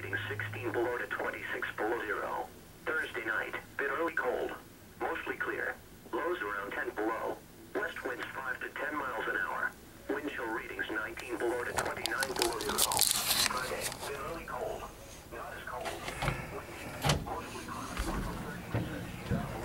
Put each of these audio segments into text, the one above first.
readings 16 below to 26 below zero. Thursday night, bit early cold. Mostly clear. Lows around 10 below. West winds 5 to 10 miles an hour. Wind chill readings 19 below to 29 below zero. Friday, bit early cold. Not as cold. Windy. Mostly cloudy. 30% down.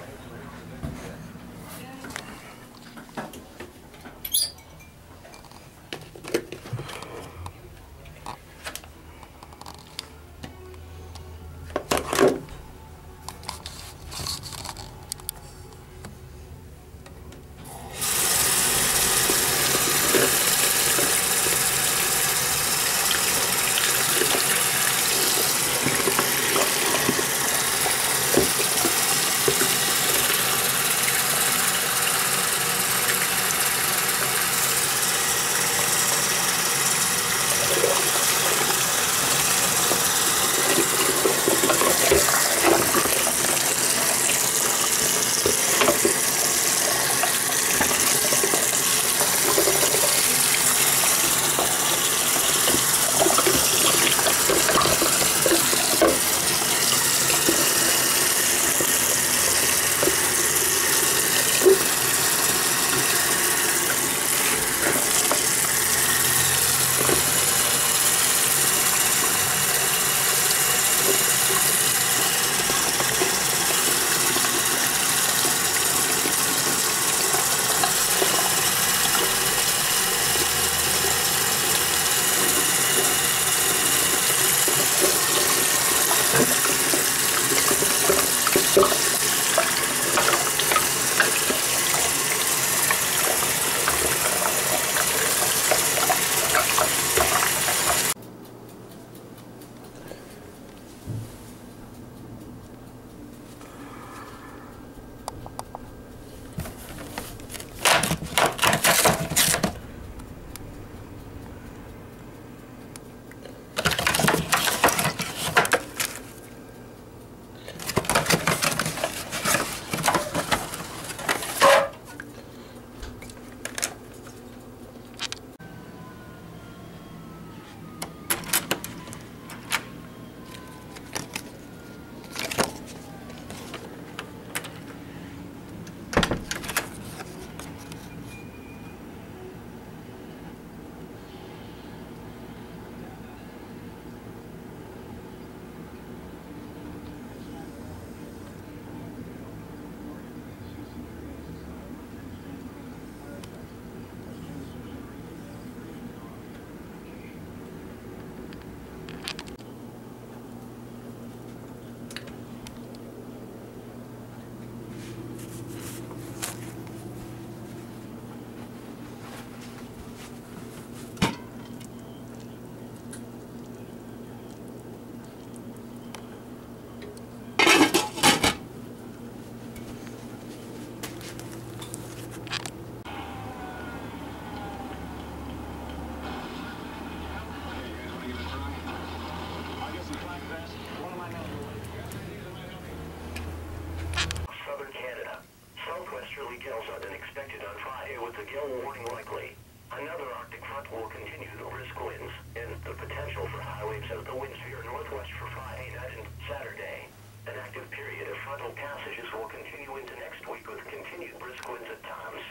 Gales are then expected on Friday with the gale warning likely. Another Arctic front will continue the brisk winds and the potential for high waves as the winds veer northwest for Friday night and Saturday. An active period of frontal passages will continue into next week with continued brisk winds at times.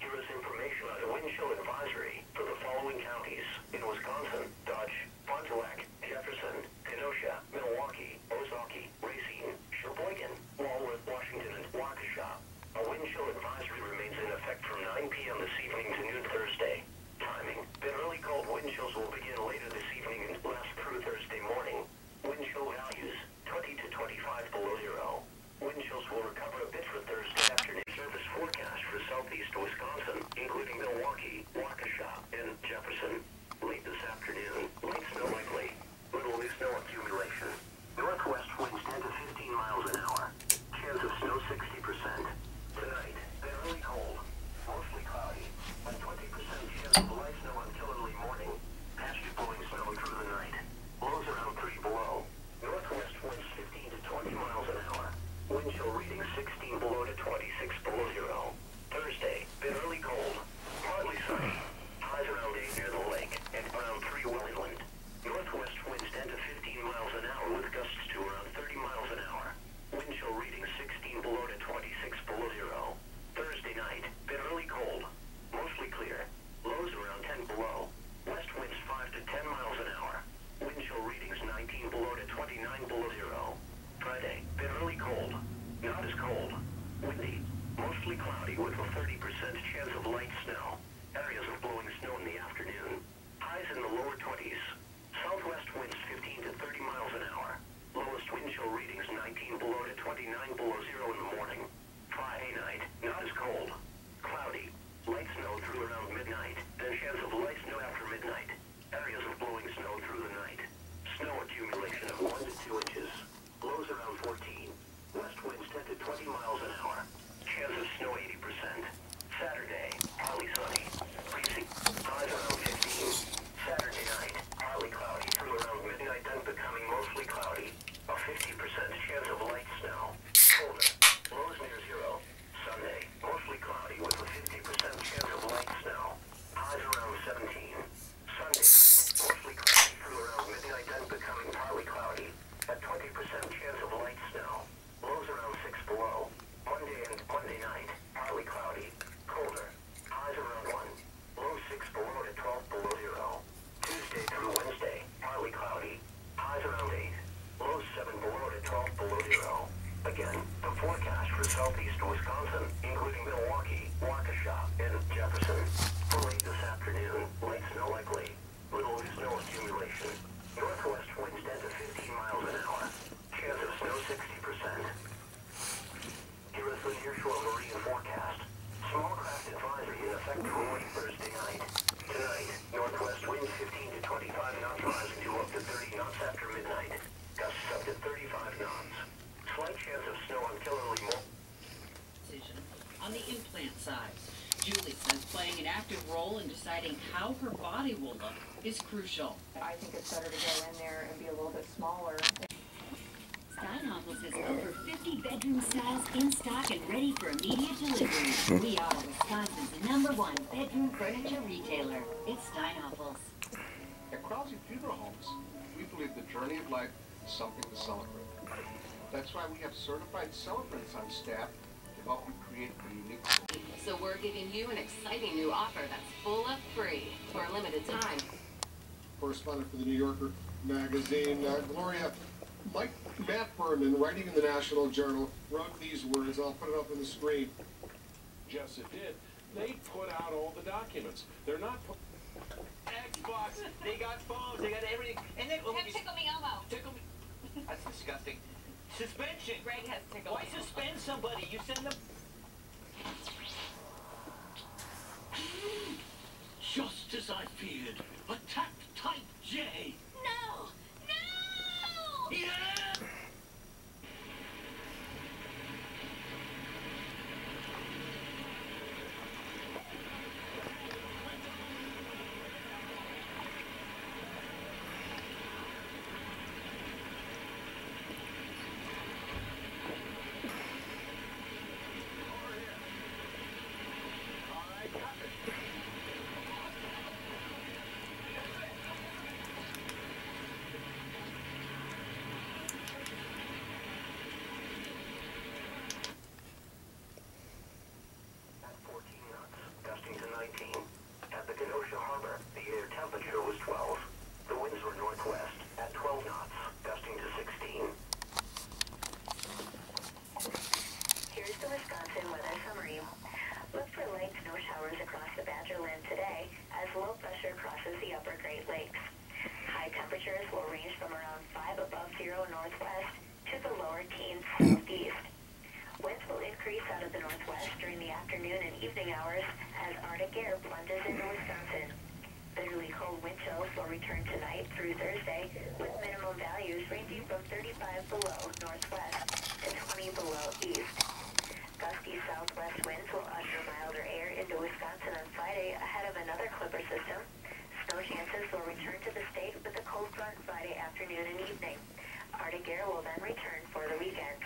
Here is information on a wind chill advisory for the following counties in Wisconsin: Dodge, Pontiac, Jefferson, Kenosha, Milwaukee, Ozaukee, Racine, Sheboygan, Walworth, Washington, and Waukesha. A wind chill advisory remains in effect from 9 p.m. this evening to noon Thursday. Timing: the early cold wind chills will begin later this evening and last through Thursday morning. Wind chill values 20 to 25 below zero. Wind chills will recover a bit for Thursday afternoon. Service forecast for southeast Wisconsin, including Milwaukee, Waukesha, and Jefferson. Late this afternoon, 20s. Southwest winds 15 to 30 miles an hour. Lowest wind chill readings 19 below to 29 below zero in the morning. Friday night, not as cold. Cloudy. Light snow through around midnight, then chance of light snow after midnight. Areas of blowing snow through the night. Snow accumulation of 1 to 2 inches. Lows around 14. West winds 10 to 20 miles an hour. Chance of snow 80%. Saturday, partly sunny. Breezy. Highs around 15. Saturday night, partly cloudy through around midnight, then becoming mostly cloudy. A 50% chance of light snow. Colder. Lows near zero. Sunday, mostly cloudy with a 50% chance of light snow. Highs around 17. Sunday, mostly cloudy through around midnight, then becoming partly cloudy. A 20% chance of light snow. Lows around 6 below. Monday night, partly cloudy. Colder. Highs around 1. Lows 6 below to 12 below zero. Tuesday through Wednesday, partly cloudy. Highs around 8. Lows 7 below to 12 below zero. Again, the forecast for southeast Wisconsin, including Milwaukee, Waukesha, and Jefferson. For late this afternoon, light snow likely. Little snow accumulation. Northwest winds 10 to 15 miles an hour. Chance of snow 60%. Here is the nearshore marine forecast. Small craft advisory in effect for late Thursday night. Tonight, northwest winds 15 to 25 knots rising to up to 30 knots after midnight. Gusts up to 35 knots. Slight chance of snow on Killerly more. On the implant side, Julie says playing an active role in deciding how her body will look is crucial. I think it's better to go in there and be a little bit smaller. Steinhoffels has over 50 bedroom styles in stock and ready for immediate delivery. We are Wisconsin's #1 bedroom furniture retailer. It's Steinhoffels. At Krause Funeral Homes, we believe the journey of life is something to celebrate. That's why we have certified celebrants on staff to help you create a unique story. So we're giving you an exciting new offer that's full of free for a limited time. Correspondent for the New Yorker magazine, Gloria, Matt Berman, writing in the National Journal, wrote these words. I'll put it up on the screen. Jessica did. They put out all the documents. They're not Xbox, they got phones, they got everything. And then Tickle me Elmo. Tickle me. That's disgusting. Suspension. Greg has tickle Why me Elmo. suspend somebody? You send them. just as I feared. Attack Type J. No! No! Yeah! Temperatures will range from around 5 above zero northwest to the lower teens southeast. Winds will increase out of the northwest during the afternoon and evening hours as Arctic air plunges into Wisconsin. Bitterly cold wind chills will return tonight through Thursday, with minimum values ranging from 35 below northwest to 20 below east. Gusty southwest winds will usher milder air into Wisconsin on Friday ahead of another clipper system. Snow chances will return to the state with a cold front Friday afternoon and evening. Arctic air will then return for the weekend.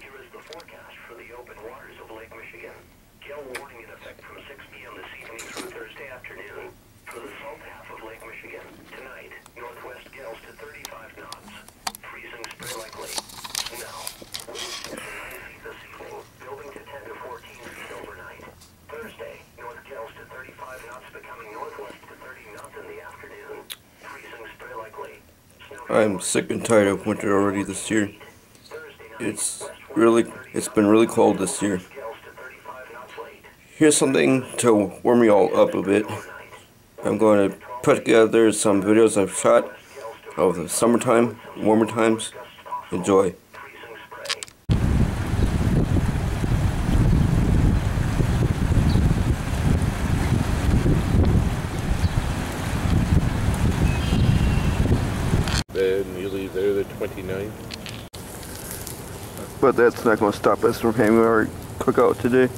Here is the forecast for the open waters of Lake Michigan. Gale warning in effect from 6 p.m. this evening through Thursday afternoon. For the salt half of Lake Michigan, tonight, northwest gales to 35 knots. Freezing spray likely. Snow. Winds 6 to 9 feet this evening, building to 10 to 14 feet overnight. Thursday, north gales to 35 knots, becoming northwest to 30 knots in the afternoon. Freezing spray likely. I'm sick and tired of winter already this year. It's been really cold this year. Here's something to warm you all up a bit. I'm going to put together some videos I've shot of the summertime, warmer times. Enjoy. Then you leave there the 29th. But that's not going to stop us from having our cookout today.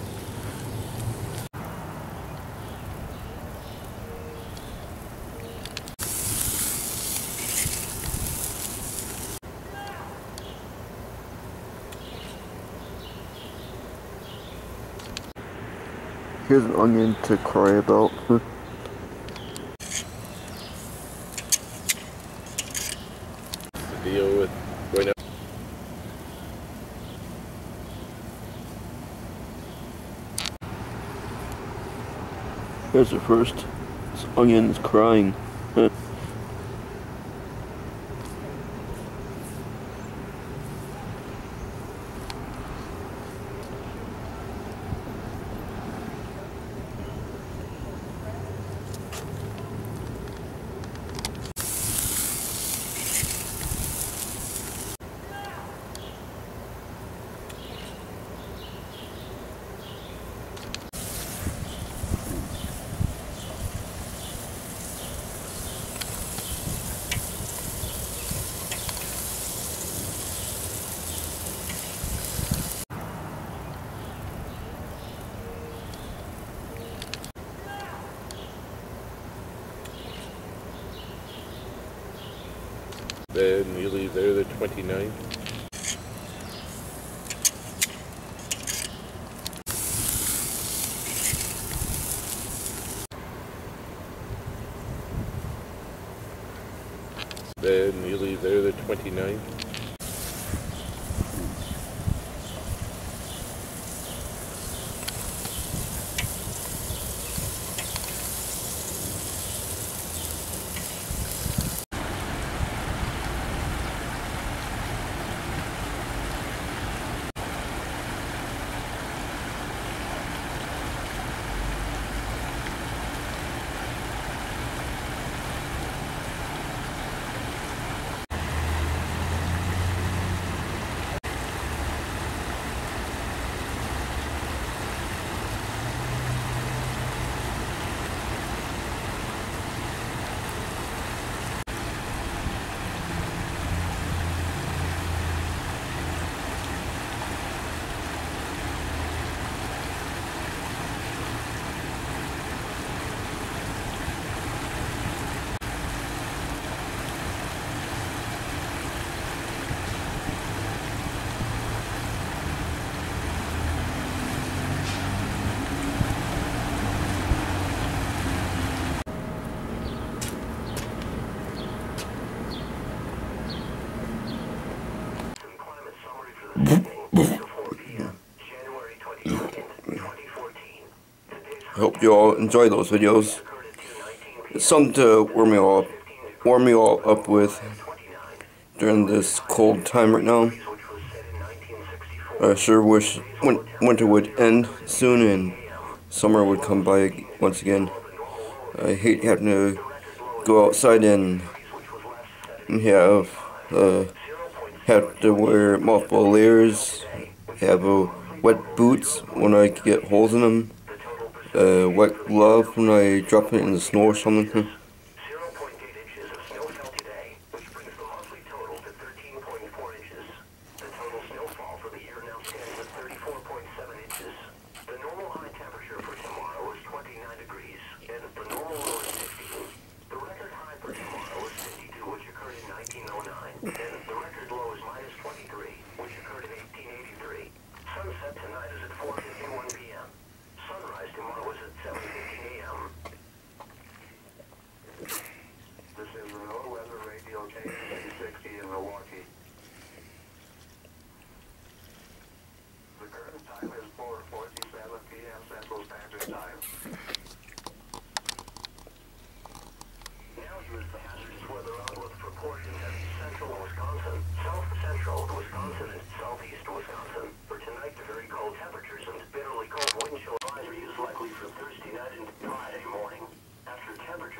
Here's an onion to cry about. Deal with going up. Here's the first. This onion's crying. Then you leave there the 29th. Then you leave there the 29th. I hope you all enjoy those videos. It's something to warm you all up with during this cold time right now. I sure wish winter would end soon and summer would come by once again. I hate having to go outside and have to wear multiple layers, have wet boots when I get holes in them, wet glove when I drop it in the snow or something. 0.8 inches of snow fell today, which brings the monthly total to 13.4 inches. The total snowfall for the year now stands at 34.7 inches. The normal high temperature for tomorrow is 29 degrees, and the normal low is 15. The record high for tomorrow is 52, which occurred in 1909, and the record low is minus 23, which occurred in 1883. Sunset tonight is at 4:51 p.m. Sunrise tomorrow is at 7:15 a.m.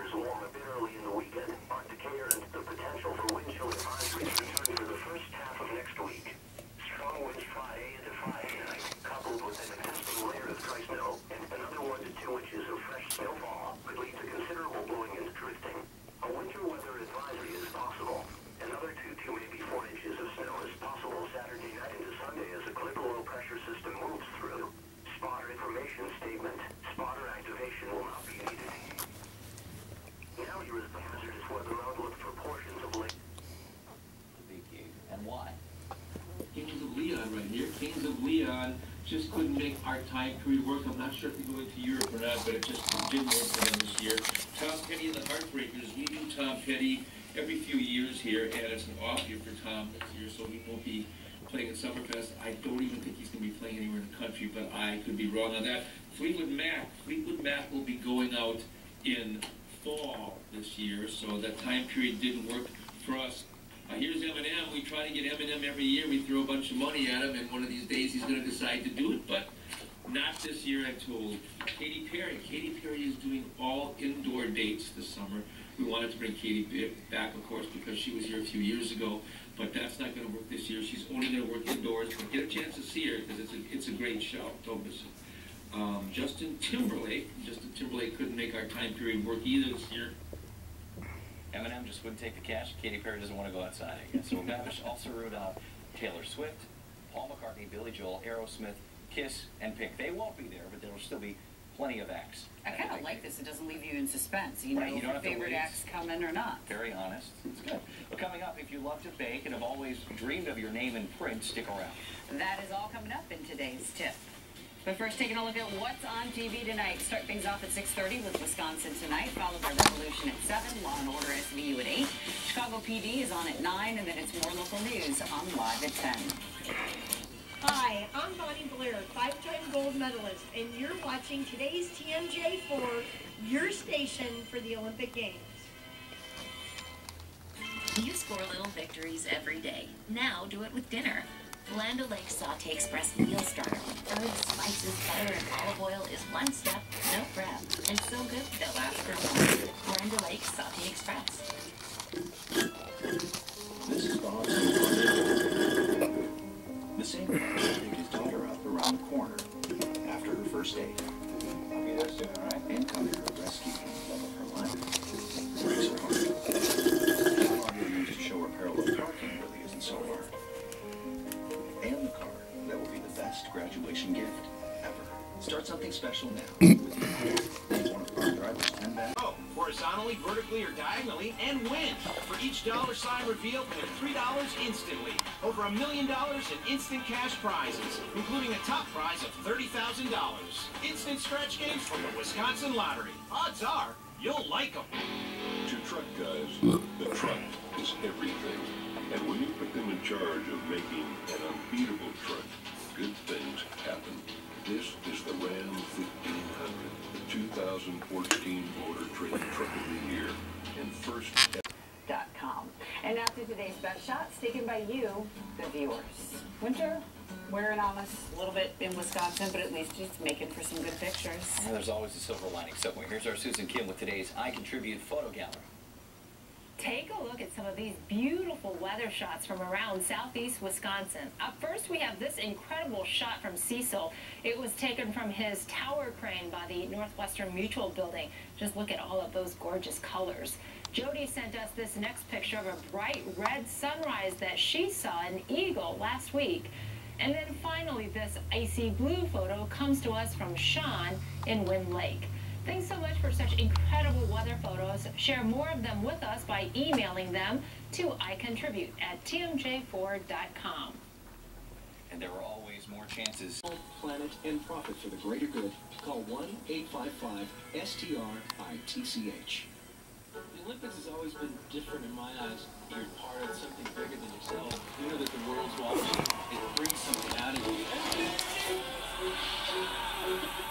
temperatures warm a bit early in the weekend. Arctic air and the potential for wind chill advisories return for the first half of next week. Strong winds Friday into Friday night, coupled with an existing layer of dry snow and another 1 to 2 inches of fresh snowfall, could lead to considerable blowing and drifting. A winter weather advisory is possible. Another 2 to maybe 4 inches of snow is possible Saturday night into Sunday as a clear low pressure system moves through. Spotter information statement. Spotter activation will not be needed. Now here is the hazardous weather outlook for portions of Lake. Big gig. And why? Kings of Leon right here. Kings of Leon just couldn't make our time period work. I'm not sure if they're going to Europe or not, but it just didn't work for them this year. Tom Petty and the Heartbreakers. We do Tom Petty every few years here, and it's an off year for Tom this year, so he won't be playing at Summerfest. I don't even think he's going to be playing anywhere in the country, but I could be wrong on that. Fleetwood Mac will be going out in fall this year, so that time period didn't work for us. Here's Eminem. We try to get Eminem every year. We throw a bunch of money at him, and one of these days he's going to decide to do it, but not this year, I'm told. Katy Perry. Katy Perry is doing all indoor dates this summer. We wanted to bring Katy back, of course, because she was here a few years ago, but that's not going to work this year. She's only going to work indoors, but get a chance to see her because it's a great show. Don't miss it. Justin Timberlake couldn't make our time period work either this year. Eminem just wouldn't take the cash. Katy Perry doesn't want to go outside, I guess. So Gavish also wrote out Taylor Swift, Paul McCartney, Billy Joel, Aerosmith, Kiss, and Pink. They won't be there, but there will still be plenty of acts. I kind of like this. It doesn't leave you in suspense. You know Right, you don't if have to your favorite wait. acts come in or not. Very honest. It's good. Well, coming up, if you love to bake and have always dreamed of your name in print, stick around. That is all coming up in today's tip. But first, taking a look at what's on TV tonight. Start things off at 6:30 with Wisconsin Tonight, followed by Revolution at 7, Law & Order SVU at 8. Chicago PD is on at 9, and then it's more local news on Live at 10. Hi, I'm Bonnie Blair, 5-time gold medalist, and you're watching today's TMJ4, your station for the Olympic Games. You score little victories every day. Now do it with dinner. Land O'Lakes Saute Express Meal Starter with herbs, spices, butter, and olive oil is one step, no prep, and so good they'll last for more. Land O'Lakes Saute Express. This is Bob. The same man picked his daughter up around the corner after her first date. I'll be there soon, all right? And come to her rescue in the love of her life. Breaks her heart. Arguing to show her parallel parking really isn't so hard. And the car that will be the best graduation gift ever. Start something special now with one of our drivers 10 back. Oh, horizontally, vertically, or diagonally, and win. For each dollar sign reveal, win $3 instantly. Over $1 million in instant cash prizes, including a top prize of $30,000. Instant scratch games from the Wisconsin Lottery. Odds are, you'll like them. To truck guys, the truck is everything. And when you put them in charge of making an unbeatable truck, good things happen. This is the Ram 1500, the 2014 Motor Trade Truck of the Year, and first. .com. And now to today's best shots taken by you, the viewers. Winter, wearing on us a little bit in Wisconsin, but at least it's making for some good pictures. Well, there's always a silver lining somewhere. Here's our Susan Kim with today's I Contribute photo gallery. Take a look at some of these beautiful weather shots from around southeast Wisconsin. Up first, we have this incredible shot from Cecil. It was taken from his tower crane by the Northwestern Mutual building. Just look at all of those gorgeous colors. Jody sent us this next picture of a bright red sunrise that she saw in Eagle last week. And then finally, this icy blue photo comes to us from Sean in Wind Lake. Thanks so much for such incredible weather photos. Share more of them with us by emailing them to icontribute@tmj4.com. And there are always more chances. Planet and profit for the greater good. Call 1-855-STR-ITCH. The Olympics has always been different in my eyes. You're part of something bigger than yourself. You know that the world's watching. It brings something out of you.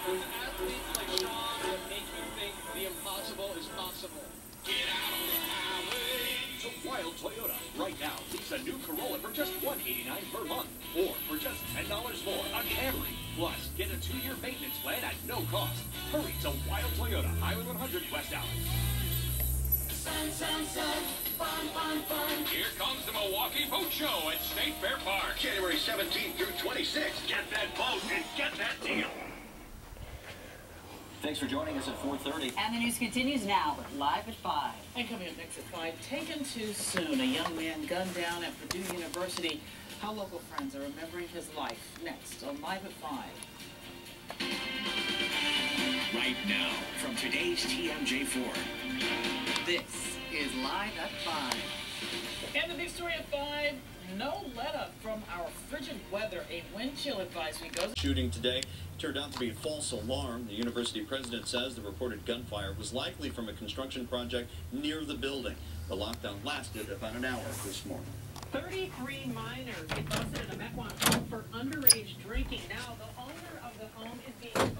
Athletes like Sean that make you think the impossible is possible. Get out on the highway to Wild Toyota. Right now, lease a new Corolla for just $189 per month. Or for just $10 more on Camry. Plus, get a 2-year maintenance plan at no cost. Hurry to Wild Toyota, Highway 100 West Allen. Here comes the Milwaukee Boat Show at State Fair Park. January 17th through 26th. Get that boat and get that deal. Thanks for joining us at 4:30. And the news continues now with Live at 5. And coming up next at 5, taken too soon. A young man gunned down at Purdue University. How local friends are remembering his life. Next on Live at 5. Right now, from today's TMJ4. This is Live at 5. And the big story at 5, no let-up from our frigid weather. A wind chill advisory goes. Shooting today turned out to be a false alarm. The university president says the reported gunfire was likely from a construction project near the building. The lockdown lasted about an hour this morning. 33 minors get busted in a Mequon home for underage drinking. Now, the owner of the home is being fined.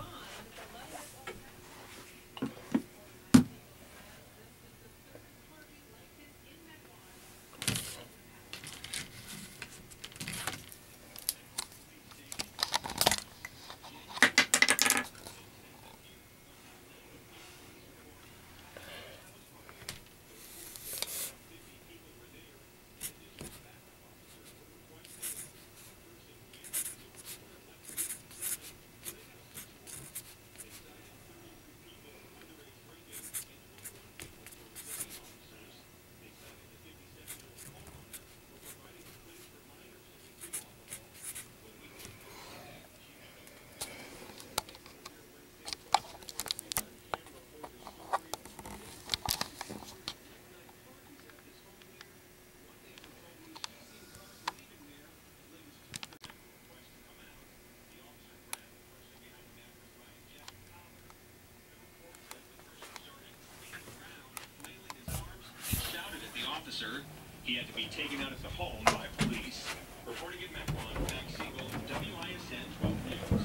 He had to be taken out of the home by police. Reporting in Mequon, Max Siegel, WISN 12 News.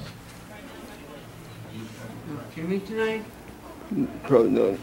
Jimmy tonight? Probably not.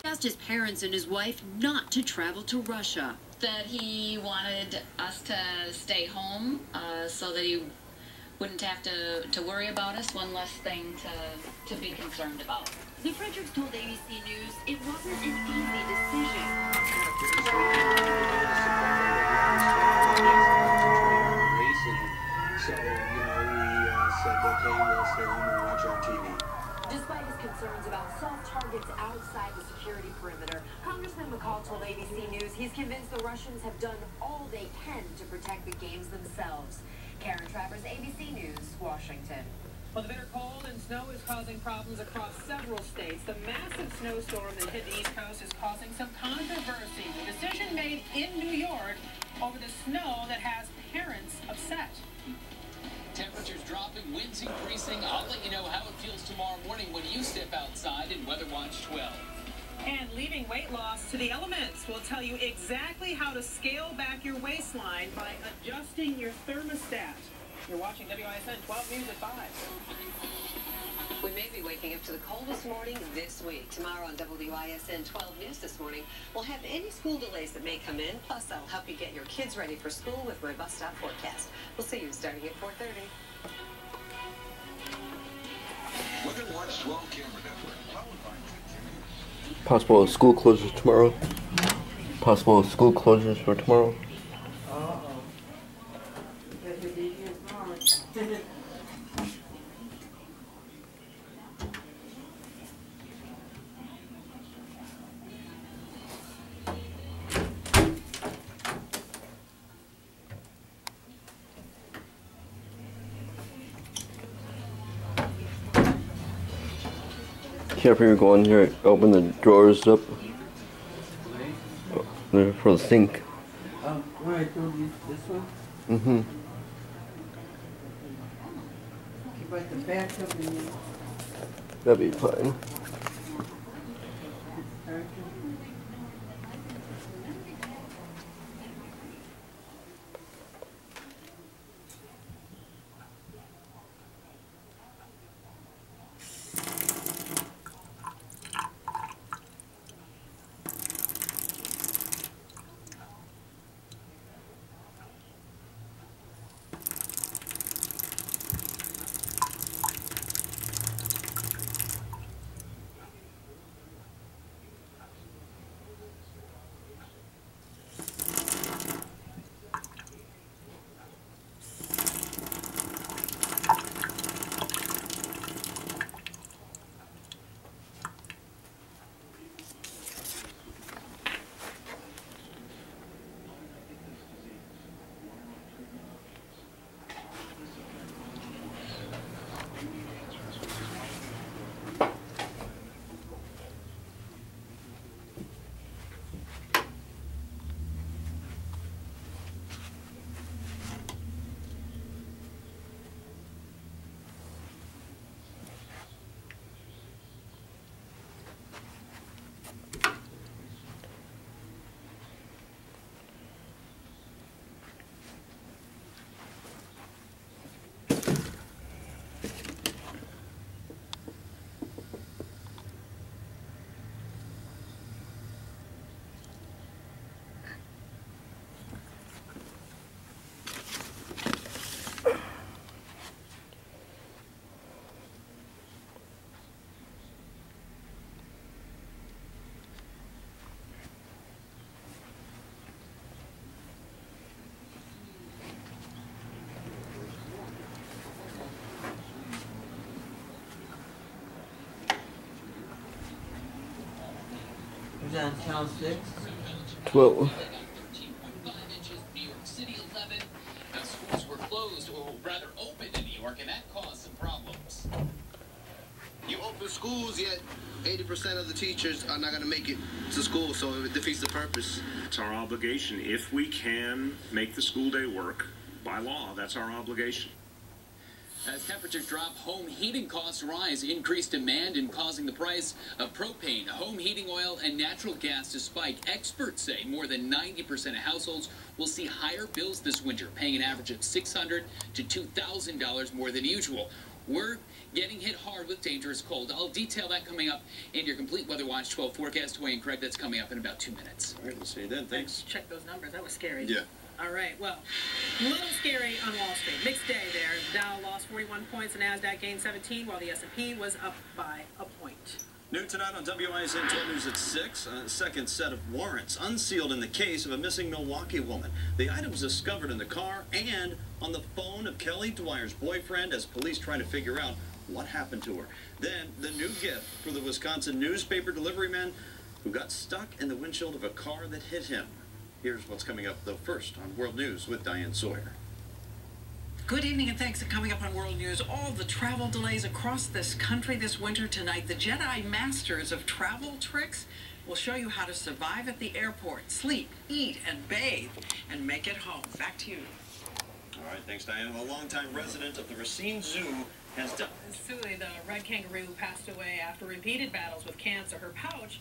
Asked his parents and his wife not to travel to Russia. That he wanted us to stay home so that he wouldn't have to worry about us. One less thing to be concerned about. The Fredericks told ABC News it wasn't an easy decision. So, we said, okay, we'll stay home and watch our TV. Despite his concerns about soft targets outside the security perimeter, Congressman McCall told ABC News he's convinced the Russians have done all they can to protect the games themselves. Karen Travers, ABC News, Washington. Well, the bitter cold and snow is causing problems across several states. The massive snowstorm that hit the East Coast is causing some controversy. The decision made in New York over the snow that has parents upset. Temperatures dropping, winds increasing. I'll let you know how it feels tomorrow morning when you step outside in Weather Watch 12. And leaving weight loss to the elements. We'll tell you exactly how to scale back your waistline by adjusting your thermostat. You're watching WISN 12 News at 5. We may be waking up to the coldest morning this week. Tomorrow on WISN 12 News this morning, we'll have any school delays that may come in. Plus, I'll help you get your kids ready for school with my bus stop forecast. We'll see you starting at 4:30. Weather Watch 12 Camera Network, powered by continues. Possible school closures tomorrow. Possible school closures for tomorrow. Careful, you're going here. Open the drawers up. They're for the sink. Where I told you this one? Mm-hmm. Keep like the back up in there. That'd be fine. Who's on channel 6? 12. Now, schools were closed, or rather open in New York, and that caused some problems. You open schools, yet 80% of the teachers are not going to make it to school, so it defeats the purpose. It's our obligation. If we can make the school day work, by law, that's our obligation. As temperatures drop, home heating costs rise, increased demand and causing the price of propane, home heating oil, and natural gas to spike. Experts say more than 90% of households will see higher bills this winter, paying an average of $600 to $2,000 more than usual. We're getting hit hard with dangerous cold. I'll detail that coming up in your complete Weather Watch 12 forecast. Dwayne Craig, that's coming up in about 2 minutes. All right, we'll see you then. Thanks. Check those numbers. That was scary. Yeah. All right, well, a little scary on Wall Street. Mixed day there. The Dow lost 41 points, the NASDAQ gained 17, while the S&P was up by a point. New tonight on WISN 12 News at 6, a second set of warrants unsealed in the case of a missing Milwaukee woman. The items discovered in the car and on the phone of Kelly Dwyer's boyfriend as police try to figure out what happened to her. Then, the new gift for the Wisconsin newspaper delivery man who got stuck in the windshield of a car that hit him. Here's what's coming up, though, first on World News with Diane Sawyer. Good evening and thanks for coming up on World News. All the travel delays across this country this winter tonight. The Jedi Masters of Travel Tricks will show you how to survive at the airport, sleep, eat, and bathe, and make it home. Back to you. All right, thanks, Diane. A longtime resident of the Racine Zoo has died. Sully, the red kangaroo, passed away after repeated battles with cancer. Her pouch,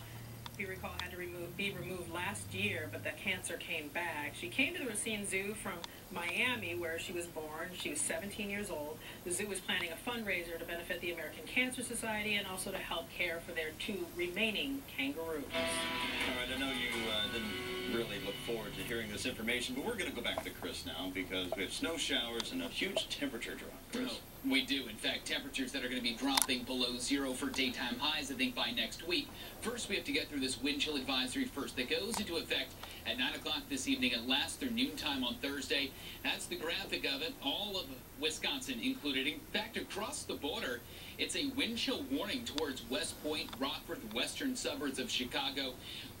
if you recall, had to be removed last year, but the cancer came back. She came to the Racine Zoo from Miami, where she was born. She was 17 years old. The zoo is planning a fundraiser to benefit the American Cancer Society and also to help care for their 2 remaining kangaroos. All right, I know you didn't really look forward to hearing this information, but we're going to go back to Chris now because we have snow showers and a huge temperature drop. Chris? We do. In fact, temperatures that are going to be dropping below 0 for daytime highs, I think, by next week. First, we have to get through this wind chill advisory first that goes into effect at 9 o'clock this evening and lasts through noontime on Thursday. That's the graphic of it. All of Wisconsin included. In fact, across the border, it's a wind chill warning towards West Point, Rockford, the western suburbs of Chicago.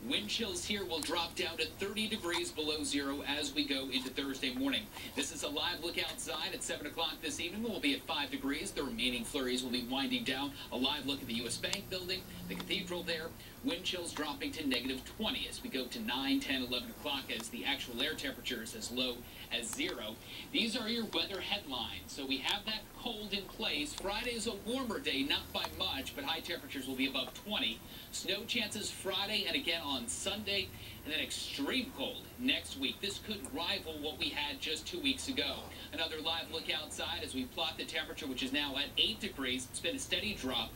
Wind chills here will drop down to 30 degrees below 0 as we go into Thursday morning. This is a live look outside at 7 o'clock this evening. We'll be at 5 degrees. The remaining flurries will be winding down. A live look at the U.S. Bank building, the cathedral there. Wind chills dropping to -20 as we go to 9, 10, 11 o'clock as the actual air temperature is as low as 0. These are your weather headlines. So we have that cold in place. Friday is a warmer day, not by much, but high temperatures will be above 20. Snow chances Friday and again on Sunday, and then extreme cold next week. This could rival what we had just 2 weeks ago. Another live look outside as we plot the temperature, which is now at 8 degrees. It's been a steady drop.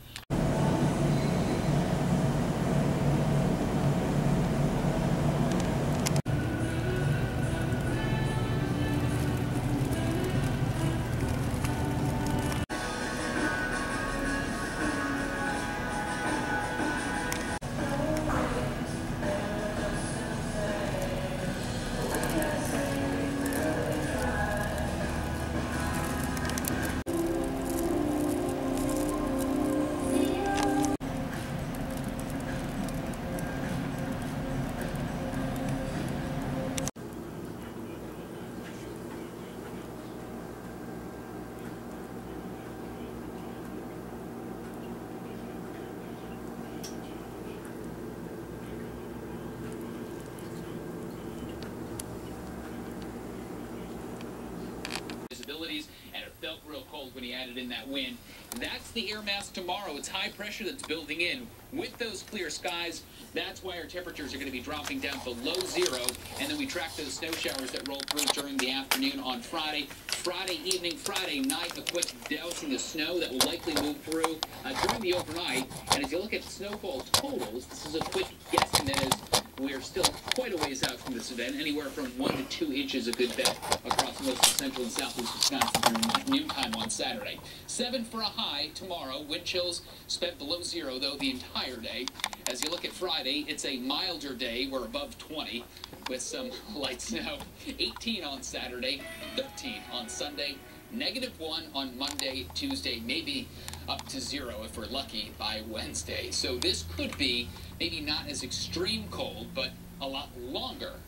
And it felt real cold when he added in that wind. That's the air mass tomorrow. It's high pressure that's building in. With those clear skies, that's why our temperatures are going to be dropping down below 0. And then we track those snow showers that roll through during the afternoon on Friday. Friday evening, Friday night, a quick dousing of snow that will likely move through during the overnight. And as you look at snowfall totals, this is a quick guesstimate as we are still quite a ways out from this event, anywhere from 1 to 2 inches a good bet across most of central and southeast Wisconsin during noontime on Saturday. 7 for a high tomorrow. Wind chills spent below 0, though, the entire day. As you look at Friday, it's a milder day. We're above 20 with some light snow. 18 on Saturday, 13 on Sunday, -1 on Monday, Tuesday, maybe up to 0 if we're lucky by Wednesday. So this could be maybe not as extreme cold, but a lot longer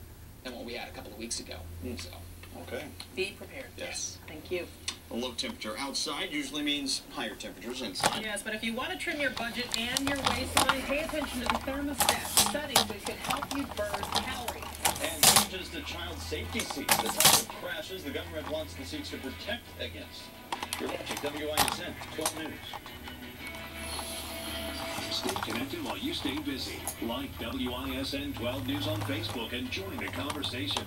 than what we had a couple of weeks ago. So, okay. Be prepared. Yes. Thank you. A low temperature outside usually means higher temperatures inside. Yes, but if you want to trim your budget and your waistline, pay attention to the thermostat studies which could help you burn calories. And changes to child safety seats. The type of crashes the government wants the seats to protect against. You're watching WISN 12 News. Stay connected while you stay busy. Like WISN 12 News on Facebook and join the conversation.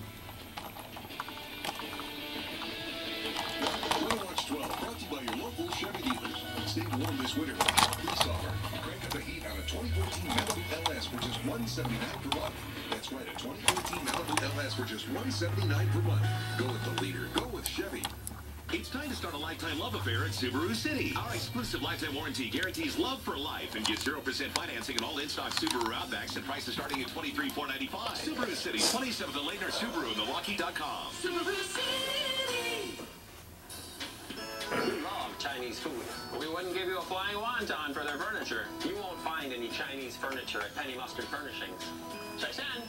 Watch 12, brought to you by your local Chevy dealers. Stay warm this winter. This offer. Crank up the heat on a 2014 Malibu LS for just $179 per month. That's right, a 2014 Malibu LS for just $179 per month. Go with the leader. Go with Chevy. It's time to start a lifetime love affair at Subaru City. Our exclusive lifetime warranty guarantees love for life and gives 0% financing on all in-stock Subaru Outbacks at prices starting at $23,495. Subaru City, 27th and Later Subaru, Milwaukee.com. Subaru City! We love Chinese food. We wouldn't give you a flying wonton for their furniture. You won't find any Chinese furniture at Penny Mustard Furnishings. Shai-san!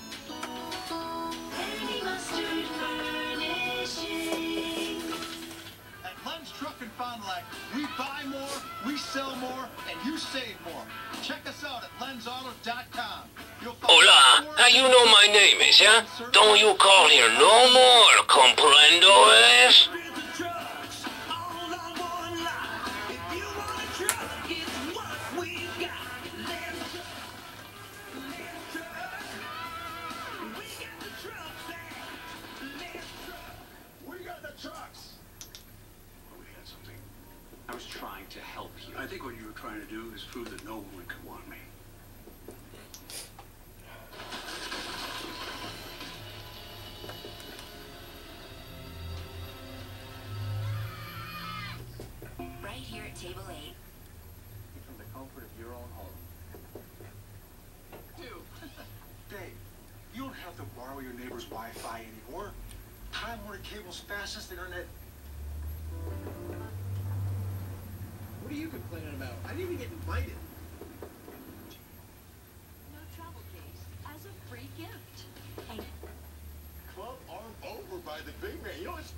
Penny Mustard Furnishings. At Len's Truck and Fond du Lac, we buy more, we sell more, and you save more. Check us out at lensauto.com. Hola, how you know my name is, huh? Don't you call here no more, comprendo es? We got trucks. Well, we had something. I was trying to help you. I think what you were trying to do is prove that no woman can want me. Right here at table 8. From the comfort of your own home. Dude, Dave, you don't have to borrow your neighbor's Wi-Fi anymore. Time Warner Cable's fastest internet. What are you complaining about? I didn't even get invited. No travel case as a free gift. Club arm over by the big man. You know what's...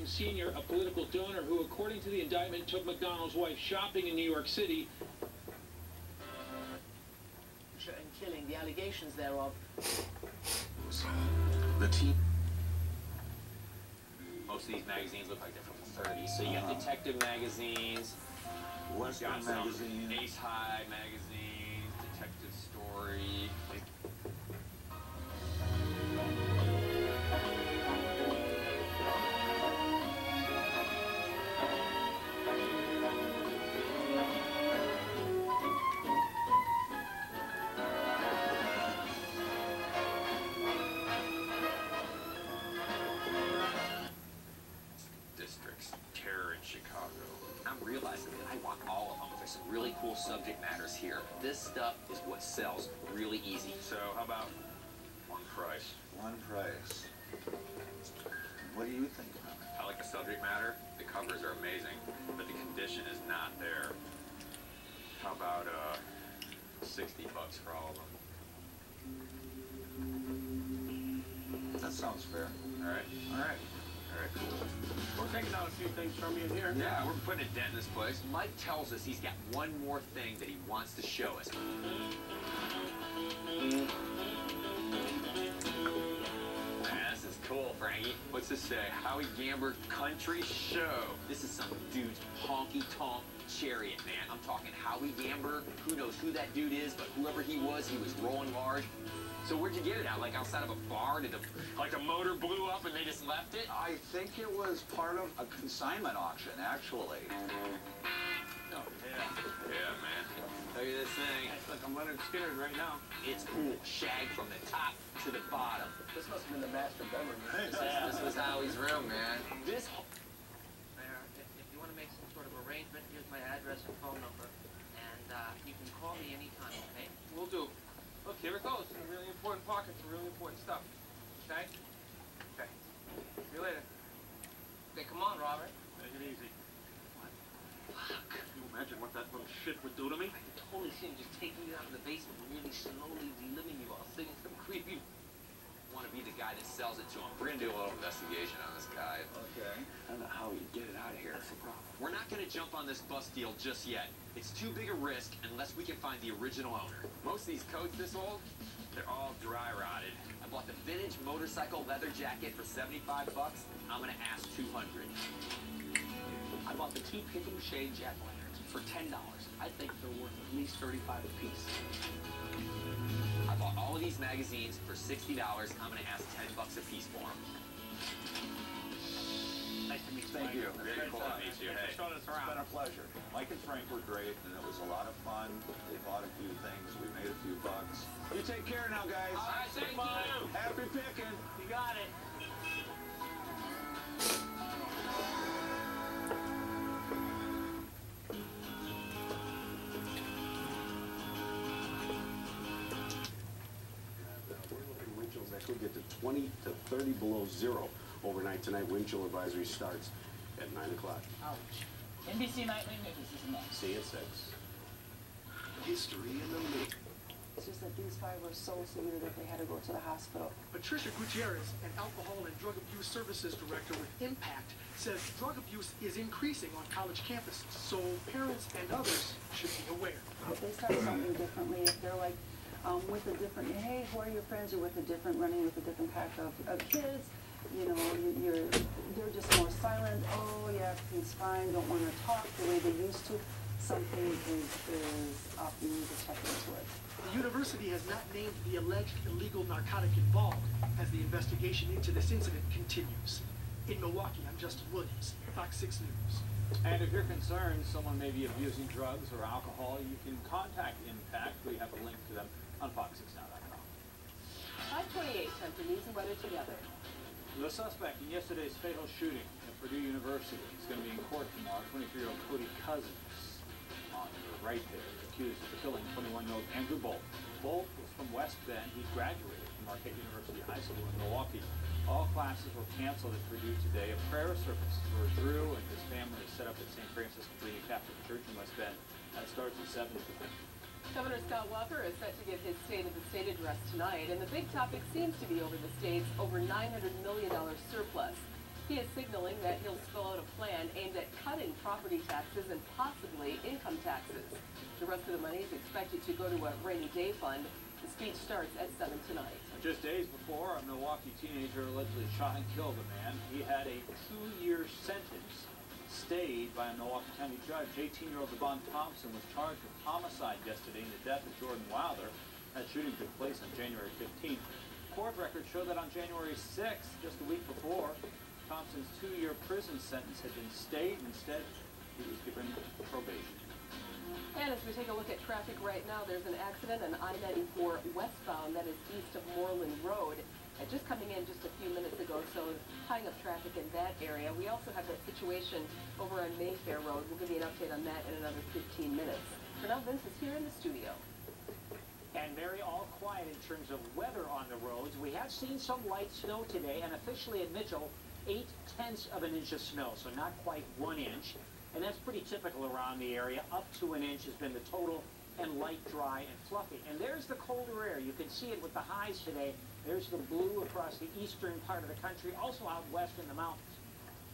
Senior, a political donor who, according to the indictment, took McDonald's wife shopping in New York City. And killing, the allegations thereof. The team. Most of these magazines look like they're from the 30s. So you got detective magazines, Western magazine. Ace High magazines, detective story. Terror in Chicago. I'm realizing that I want all of them. There's some really cool subject matters here. This stuff is what sells really easy. So how about one price? One price. What do you think about it? I like the subject matter. The covers are amazing, but the condition is not there. How about $60 for all of them? That sounds fair. All right. All right. All right, cool. We're taking out a few things from you here. Yeah, we're putting a dent in this place. Mike tells us he's got one more thing that he wants to show us. Man, this is cool, Frankie. What's this say? Howie Gamber Country Show. This is some dude's honky-tonk chariot, man. I'm talking Howie Gamber. Who knows who that dude is, but whoever he was rolling large. So where'd you get it at? Like outside of a bar? Did the motor blew up and they just left it? I think it was part of a consignment auction, actually. Oh, yeah. Yeah, man. Look at this thing. Look, I'm Leonard Skinner right now. It's cool. Shag from the top to the bottom. This must have been the master bedroom. This was Howie's room, man. This... Mayor, if you want to make some sort of arrangement, here's my address and phone number. And you can call me anytime, okay? We'll do. Look, here it goes. It's a really important pocket for really important stuff. Okay? Okay. See you later. Okay, come on, Robert. Take it easy. What? Fuck. Can you imagine what that little shit would do to me? I could totally see him just taking you out of the basement and really slowly reliving you while singing some creepy... Want to be the guy that sells it to him. We're going to do a little investigation on this guy. Okay. I don't know how we get it out of here. That's the problem. We're not going to jump on this bus deal just yet. It's too big a risk unless we can find the original owner. Most of these coats this old, they're all dry rotted. I bought the vintage motorcycle leather jacket for $75. I'm going to ask $200. I bought the cheap papier-mâché jack-o'-lanterns for $10. I think they're worth at least $35 a piece. I bought all of these magazines for $60. I'm going to ask $10 a piece for them. Nice to meet you. Thank you. Very cool to meet you. Hey. It's been a pleasure. Mike and Frank were great, and it was a lot of fun. They bought a few things. We made a few bucks. You take care now, guys. All right, thank you. Happy picking. You got it. That could get to 20 to 30 below zero overnight tonight. Wind chill advisory starts at 9 o'clock. Ouch. NBC Nightly News is next. See you at 6. History in the making. It's just that these five were so severe that they had to go to the hospital. Patricia Gutierrez, an alcohol and drug abuse services director with Impact, says drug abuse is increasing on college campuses, so parents and others should be aware. If they start something differently, if they're like with a different, hey, who are your friends? You're with a different, running with a different pack of kids, you know, they're just more silent. Oh, yeah, everything's fine. Don't want to talk the way they used to. Something is up. You need to check into it. The university has not named the alleged illegal narcotic involved as the investigation into this incident continues. In Milwaukee, I'm Justin Williams, Fox 6 News. And if you're concerned someone may be abusing drugs or alcohol, you can contact Impact. We have a link to them on fox6now.com. 528, time for news and weather together. The suspect in yesterday's fatal shooting at Purdue University is going to be in court tomorrow. 23-year-old Cody Cousins, on your right there, is accused of killing 21-year-old Andrew Bolt. Bolt was from West Bend. He graduated from Marquette University High School in Milwaukee. All classes were canceled at Purdue today. A prayer service for Drew and his family is set up at St. Francis Community Catholic Church in West Bend. That starts at 7 p.m. Governor Scott Walker is set to give his State of the State address tonight, and the big topic seems to be over the state's over $900 million surplus. He is signaling that he'll spell out a plan aimed at cutting property taxes and possibly income taxes. The rest of the money is expected to go to a rainy day fund. The speech starts at 7 tonight. Just days before, a Milwaukee teenager allegedly shot and killed a man. He had a 2-year sentence stayed by a Milwaukee County judge. 18-year-old Devon Thompson was charged with homicide yesterday in the death of Jordan Wilder. That shooting took place on January 15th. Court records show that on January 6th, just a week before, Thompson's 2-year prison sentence had been stayed. Instead, he was given probation. And as we take a look at traffic right now, there's an accident on I-94 westbound that is east of Moreland Road. Just coming in just a few minutes ago, so tying up traffic in that area. We also have that situation over on Mayfair Road. We'll give you an update on that in another 15 minutes. For now, Vince is here in the studio. And Mary, all quiet in terms of weather on the roads. We have seen some light snow today, and officially at Mitchell, 0.8 of an inch of snow, so not quite 1 inch. And that's pretty typical around the area. Up to an inch has been the total, and light, dry, and fluffy. And there's the colder air. You can see it with the highs today. There's the blue across the eastern part of the country, also out west in the mountains.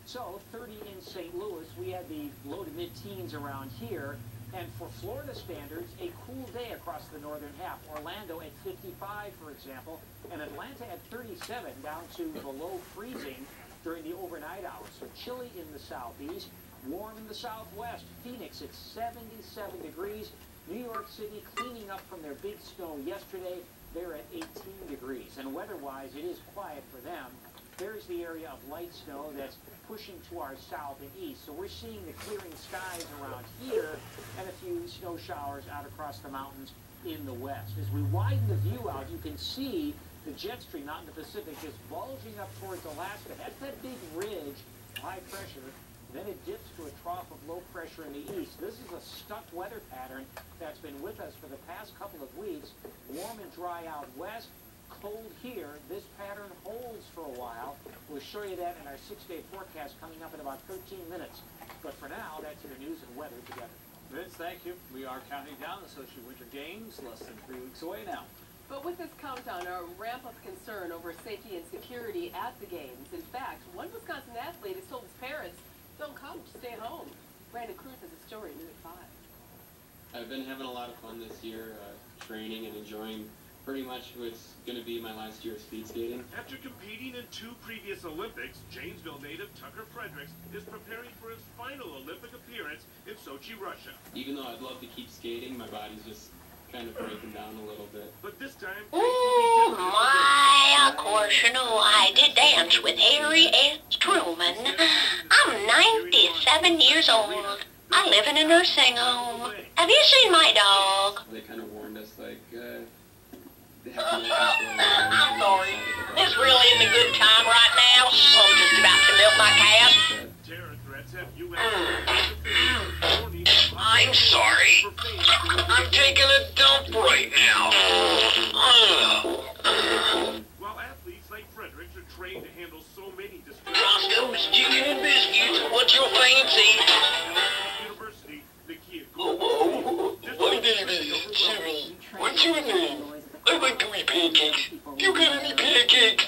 So 30 in St. Louis. We had the low to mid-teens around here. And for Florida standards, a cool day across the northern half. Orlando at 55, for example, and Atlanta at 37, down to below freezing during the overnight hours. So chilly in the southeast, warm in the southwest. Phoenix at 77 degrees. New York City cleaning up from their big snow yesterday. They're at 18 degrees. And weather-wise, it is quiet for them. There's the area of light snow that's pushing to our south and east. So we're seeing the clearing skies around here and a few snow showers out across the mountains in the west. As we widen the view out, you can see the jet stream out in the Pacific just bulging up towards Alaska. That's that big ridge, high pressure. Then it dips to a trough of low pressure in the east. This is a stuck weather pattern that's been with us for the past couple of weeks. Warm and dry out west, cold here. This pattern holds for a while. We'll show you that in our 6-day forecast coming up in about 13 minutes. But for now, that's your news and weather together. Vince, thank you. We are counting down the Sochi Winter Games, less than 3 weeks away now. But with this countdown, a ramp of concern over safety and security at the games. In fact, one Wisconsin athlete has told his parents, "Don't come, stay home." Brandon Cruz has a story new at 5. I've been having a lot of fun this year, training and enjoying pretty much what's going to be my last year of speed skating. After competing in 2 previous Olympics, Janesville native Tucker Fredericks is preparing for his final Olympic appearance in Sochi, Russia. Even though I'd love to keep skating, my body's just kind of breaking down a little bit. But this time... Oh my, of course you know I did dance with Harry S. Truman. I'm 97 years old. I live in a nursing home. Have you seen my dog? They kind of warned us, like, I'm sorry. This really isn't a good time right now. I'm just about to milk my cat. I'm sorry. I'm taking a dump right now. While athletes like Fredericks are trained to handle so many Roscoe's Chicken and Biscuits. What's your fancy? University, the kid. What baby? Cyril. What's your name? I like to eat pancakes. You got any pancakes?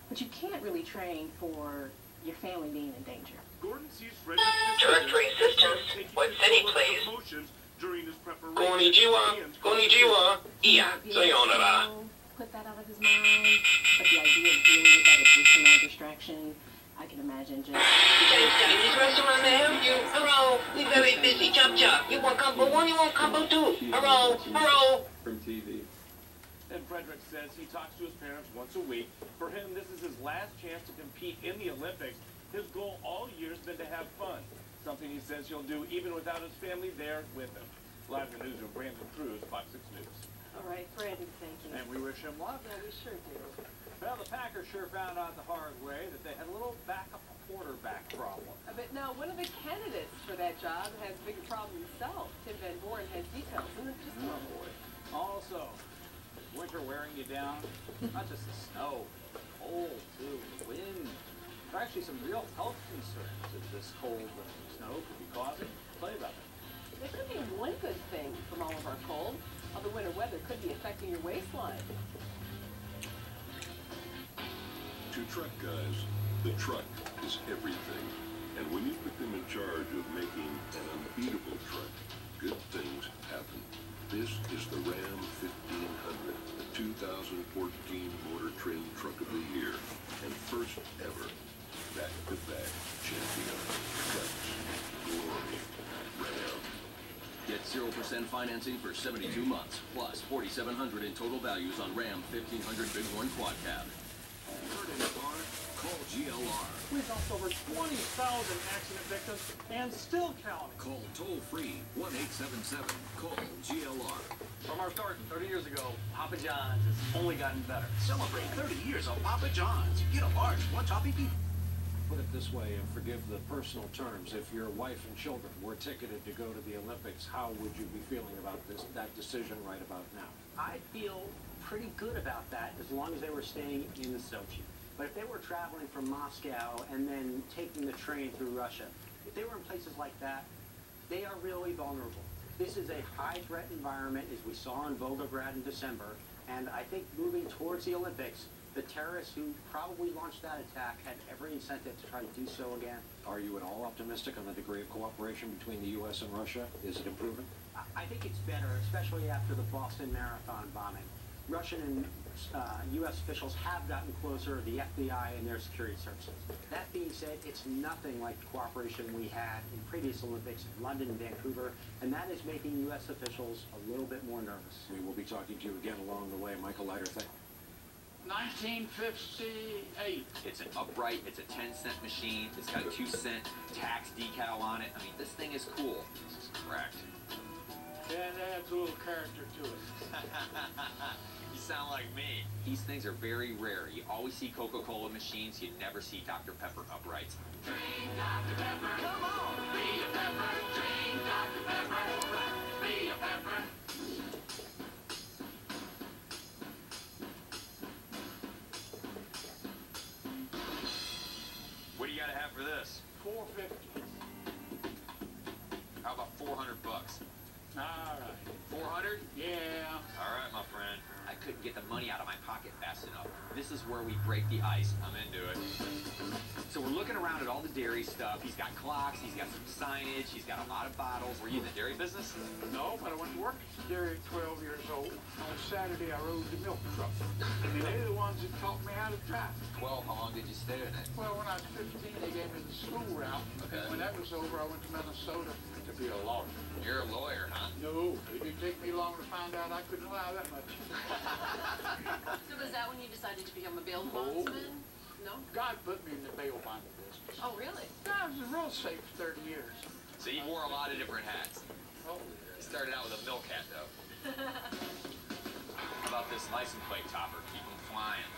But you can't really train for your family being in danger. Gordon sees Fredericks Directory assistance. What city, please? During his preparation. Konnichiwa. Konnichiwa. Yeah, sayonara. Put that out of his mind. But the idea of dealing with that additional distraction, I can imagine just... Chinese restaurant there? Hello. We very busy. Chop chop. You want combo 1? You want combo 2? Hello. Hello. From TV. And Frederick says he talks to his parents once a week. For him, this is his last chance to compete in the Olympics. His goal all year has been to have fun, something he says he'll do even without his family there with him. Live in the newsroom, Brandon Cruz, Fox 6 News. All right, Brandon, thank you. And we wish him luck. Yeah, we sure do. Well, the Packers sure found out the hard way that they had a little backup quarterback problem. But now, one of the candidates for that job has a bigger problem himself. Tim Van Born has details in just a moment. Also, winter wearing you down? Not just the snow, the cold, too, the wind. There are actually some real health concerns that this cold and snow could be causing. I'll tell you about that. There could be one good thing from all of our cold. All the winter weather could be affecting your waistline. To truck guys, the truck is everything. And when you put them in charge of making an unbeatable truck, good things happen. This is the Ram 1500, the 2014 Motor Trend Truck of the Year, and first ever back-to-back champion trucks. Glory, Ram. Get 0% financing for 72 months, plus $4,700 in total values on Ram 1500 Bighorn Quad Cab. Hurt in a car? Call GLR. We've lost over 20,000 accident victims and still counting. Call toll-free 1-877-CALL GLR. From our start 30 years ago, Papa John's has only gotten better. Celebrate 30 years of Papa John's. Get a large one-topping beef. Put it this way, and forgive the personal terms, if your wife and children were ticketed to go to the Olympics, how would you be feeling about that decision right about now? I feel pretty good about that as long as they were staying in Sochi. But if they were traveling from Moscow and then taking the train through Russia, if they were in places like that, they are really vulnerable. This is a high-threat environment, as we saw in Volgograd in December, and I think moving towards the Olympics, the terrorists who probably launched that attack had every incentive to try to do so again. Are you at all optimistic on the degree of cooperation between the U.S. and Russia? Is it improving? I think it's better, especially after the Boston Marathon bombing. Russian and U.S. officials have gotten closer, the FBI and their security services. That being said, it's nothing like the cooperation we had in previous Olympics in London and Vancouver, and that is making U.S. officials a little bit more nervous. We will be talking to you again along the way. Michael Leiter, thank you. 1958. It's an upright, it's a 10-cent machine, it's got a 2-cent tax decal on it. I mean, this thing is cool. This is correct. Yeah, it adds a little character to it. You sound like me. These things are very rare. You always see Coca-Cola machines, you never see Dr. Pepper uprights. Drink Dr. Pepper. Come on. Be a pepper. Drink Dr. Pepper. Be a pepper. What do you gotta have for this? $4.50. How about $400? All right. 400? Yeah. All right, my friend. I couldn't get the money out of my pocket fast enough. This is where we break the ice. I'm into it. So we're looking around at all the dairy stuff. He's got clocks, he's got some signage, he's got a lot of bottles. Were you in the dairy business? No, but I went to work at the dairy at 12 years old. On Saturday, I rode the milk truck. And they're the ones that taught me how to drive. 12, how long did you stay in it? Well, when I was 15, they gave me the school route. Okay. And when that was over, I went to Minnesota to be a lawyer. You're a lawyer, huh? No, it didn't take me long to find out I couldn't lie that much. So was that when you decided to become a bail bondsman? No? God put me in the bail bonding business. Oh, really? I was real safe for 30 years. So you wore a lot of different hats. Oh, You started out with a milk hat, though. How about this license plate topper? Keep them flying.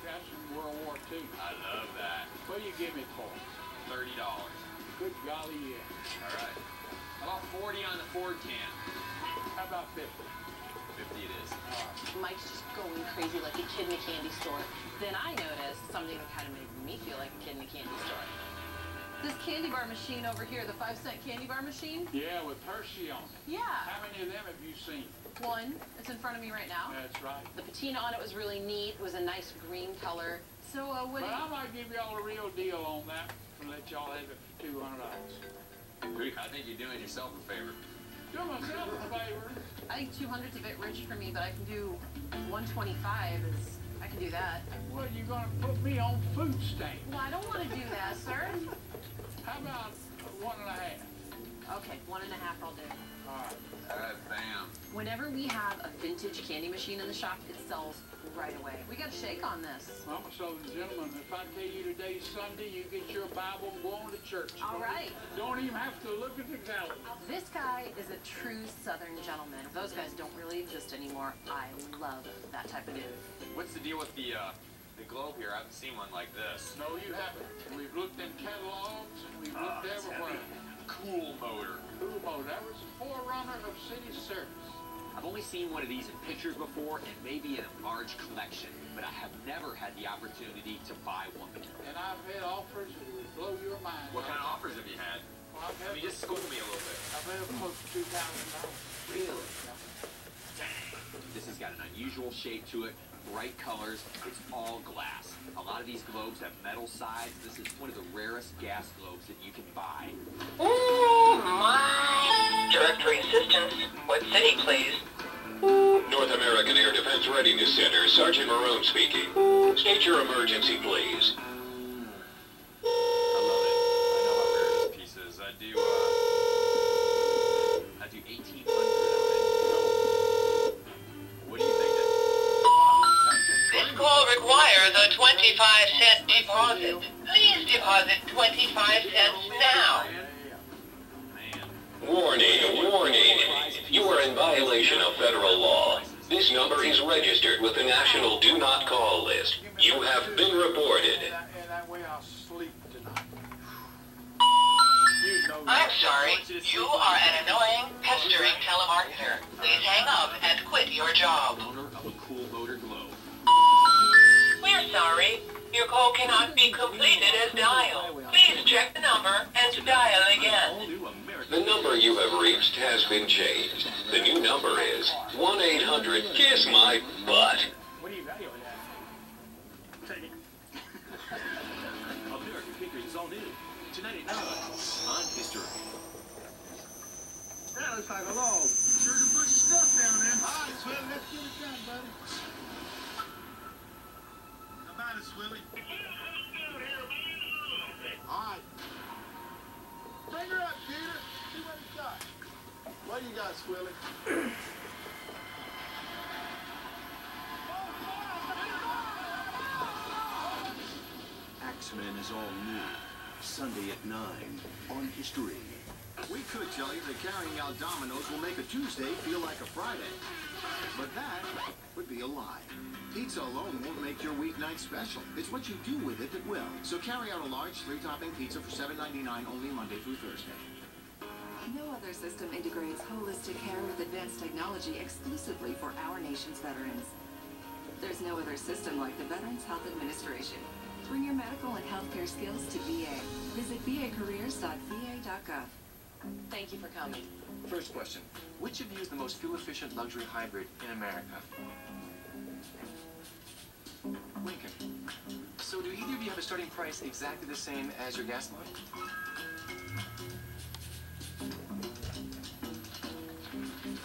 that's from World War II. I love that. What do you give me for? $30. Good golly, yeah. All right. How about 40 on the Ford can? How about 50? 50 it is. Mike's just going crazy like a kid in a candy store. Then I noticed something that kind of made me feel like a kid in a candy store. This candy bar machine over here, the 5-cent candy bar machine? Yeah, with Hershey on it. Yeah. How many of them have you seen? One. It's in front of me right now. That's right. The patina on it was really neat. It was a nice green color. So, what But do you... I might give y'all a real deal on that and let y'all have it for $200. I think you're doing yourself a favor. Do myself a favor. I think 200's a bit rich for me, but I can do 125 I can do that. Well, you're going to put me on food stamps. Well, I don't want to do that, sir. How about 1.5? Okay, 1.5 I'll do. All right. All right, bam. Whenever we have a vintage candy machine in the shop, it sells right away. We got to shake on this. I'm a Southern gentleman. If I tell you today's Sunday, you get your Bible and go on to church. All right. Don't even have to look at the calendar. This guy is a true Southern gentleman. Those guys don't really exist anymore. I love that type of dude. What's the deal with the globe here? I haven't seen one like this. No, you haven't. We've looked in catalogs and we've looked everywhere. Cool motor. Cool motor. That was the forerunner of city service. I've only seen one of these in pictures before and maybe in a large collection, but I have never had the opportunity to buy one. And I've had offers that would blow your mind. What kind of offers have you had? Well, I mean, just school me a little bit. I've had close to $2,000. Really? Dang. This has got an unusual shape to it, bright colors. It's all glass. A lot of these globes have metal sides. This is one of the rarest gas globes that you can buy. Oh my! Directory assistance. What city, please? North American Air Defense Readiness Center, Sergeant Maroon speaking. State your emergency, please. I love it. I know how rare this piece is. I do 1,800 on it. What do you think? This call requires a 25-cent deposit. Please deposit 25 cents now. Warning, warning. You are in violation of federal law. This number is registered with the National Do Not Call list. You have been reported. And that way I'll sleep tonight. I'm sorry. You are an annoying, pestering telemarketer. Please hang up and quit your job. Owner of a cool motor globe. We're sorry. Your call cannot be completed as dialed. Please check the number and dial again. The number you have reached has been changed. The new number is 1-800-KISS-MY-BUTT. What do you value on that? Take it. American Pickers is all new. Tonight at 9 on History. That looks like a log. Sure to put your stuff down there. All right, Swilly, let's get it done, buddy. How about it, Swilly? All right. Bring her up, Peter. See what he's got. What do you got, Swilly? Axeman is all new. Sunday at 9 on History. We could tell you that carrying out dominoes will make a Tuesday feel like a Friday. But that would be a lie. Pizza alone won't make your weeknight special. It's what you do with it that will. So carry out a large 3-topping pizza for $7.99 only Monday through Thursday. No other system integrates holistic care with advanced technology exclusively for our nation's veterans. There's no other system like the Veterans Health Administration. Bring your medical and healthcare skills to VA. Visit vacareers.va.gov. Thank you for coming. First question. Which of you is the most fuel-efficient luxury hybrid in America? Lincoln. So do either of you have a starting price exactly the same as your gas line?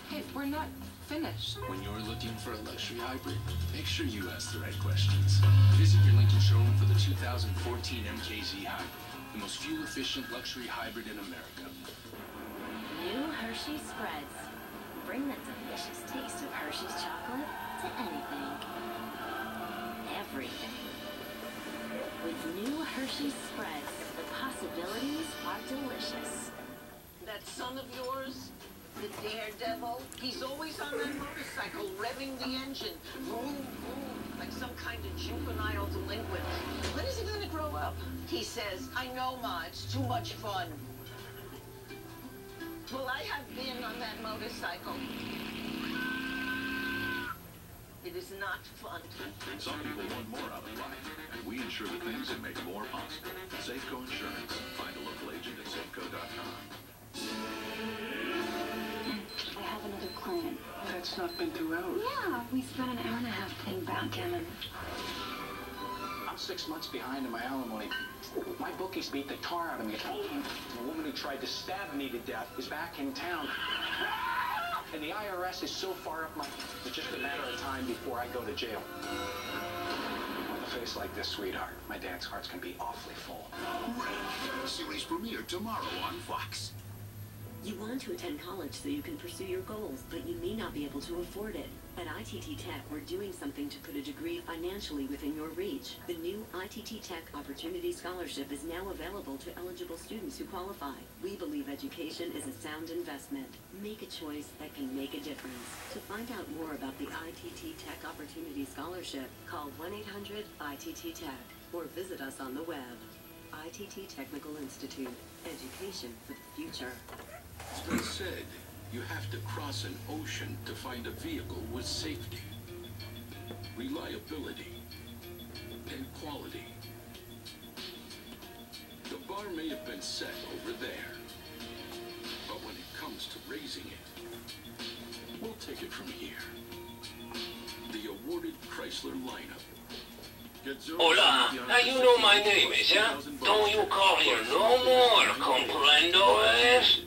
Hey, we're not finished. When you're looking for a luxury hybrid, make sure you ask the right questions. Visit your Lincoln showroom for the 2014 MKZ Hybrid, the most fuel-efficient luxury hybrid in America. New Hershey Spreads. Bring the delicious taste of Hershey's chocolate to anything. Everything. With new Hershey Spreads, the possibilities are delicious. That son of yours, the daredevil, he's always on that motorcycle revving the engine. Boom, boom, like some kind of juvenile delinquent. When is he going to grow up? He says, I know, Ma, it's too much fun. Well, I have been on that motorcycle. It is not fun. Some people want more out of life, and we insure the things that make more possible. Safeco Insurance. Find a local agent at safeco.com. I have another client. That's not been 2 hours. Yeah, we spent an hour and a half playing backgammon. I'm 6 months behind in my alimony. My bookies beat the tar out of me. The woman who tried to stab me to death is back in town. And the IRS is so far up my... It's just a matter of time before I go to jail. With a face like this, sweetheart, my dance hearts can be awfully full. Series premiere tomorrow on Fox. You want to attend college so you can pursue your goals, but you may not be able to afford it. At ITT Tech, we're doing something to put a degree financially within your reach. The new ITT Tech Opportunity Scholarship is now available to eligible students who qualify. We believe education is a sound investment. Make a choice that can make a difference. To find out more about the ITT Tech Opportunity Scholarship, call 1-800-ITT-TECH or visit us on the web. ITT Technical Institute. Education for the future. They said you have to cross an ocean to find a vehicle with safety, reliability, and quality. The bar may have been set over there, but when it comes to raising it, we'll take it from here. The awarded Chrysler lineup. Hola, you know my name is, yeah? Don't you call here no more, comprendo es?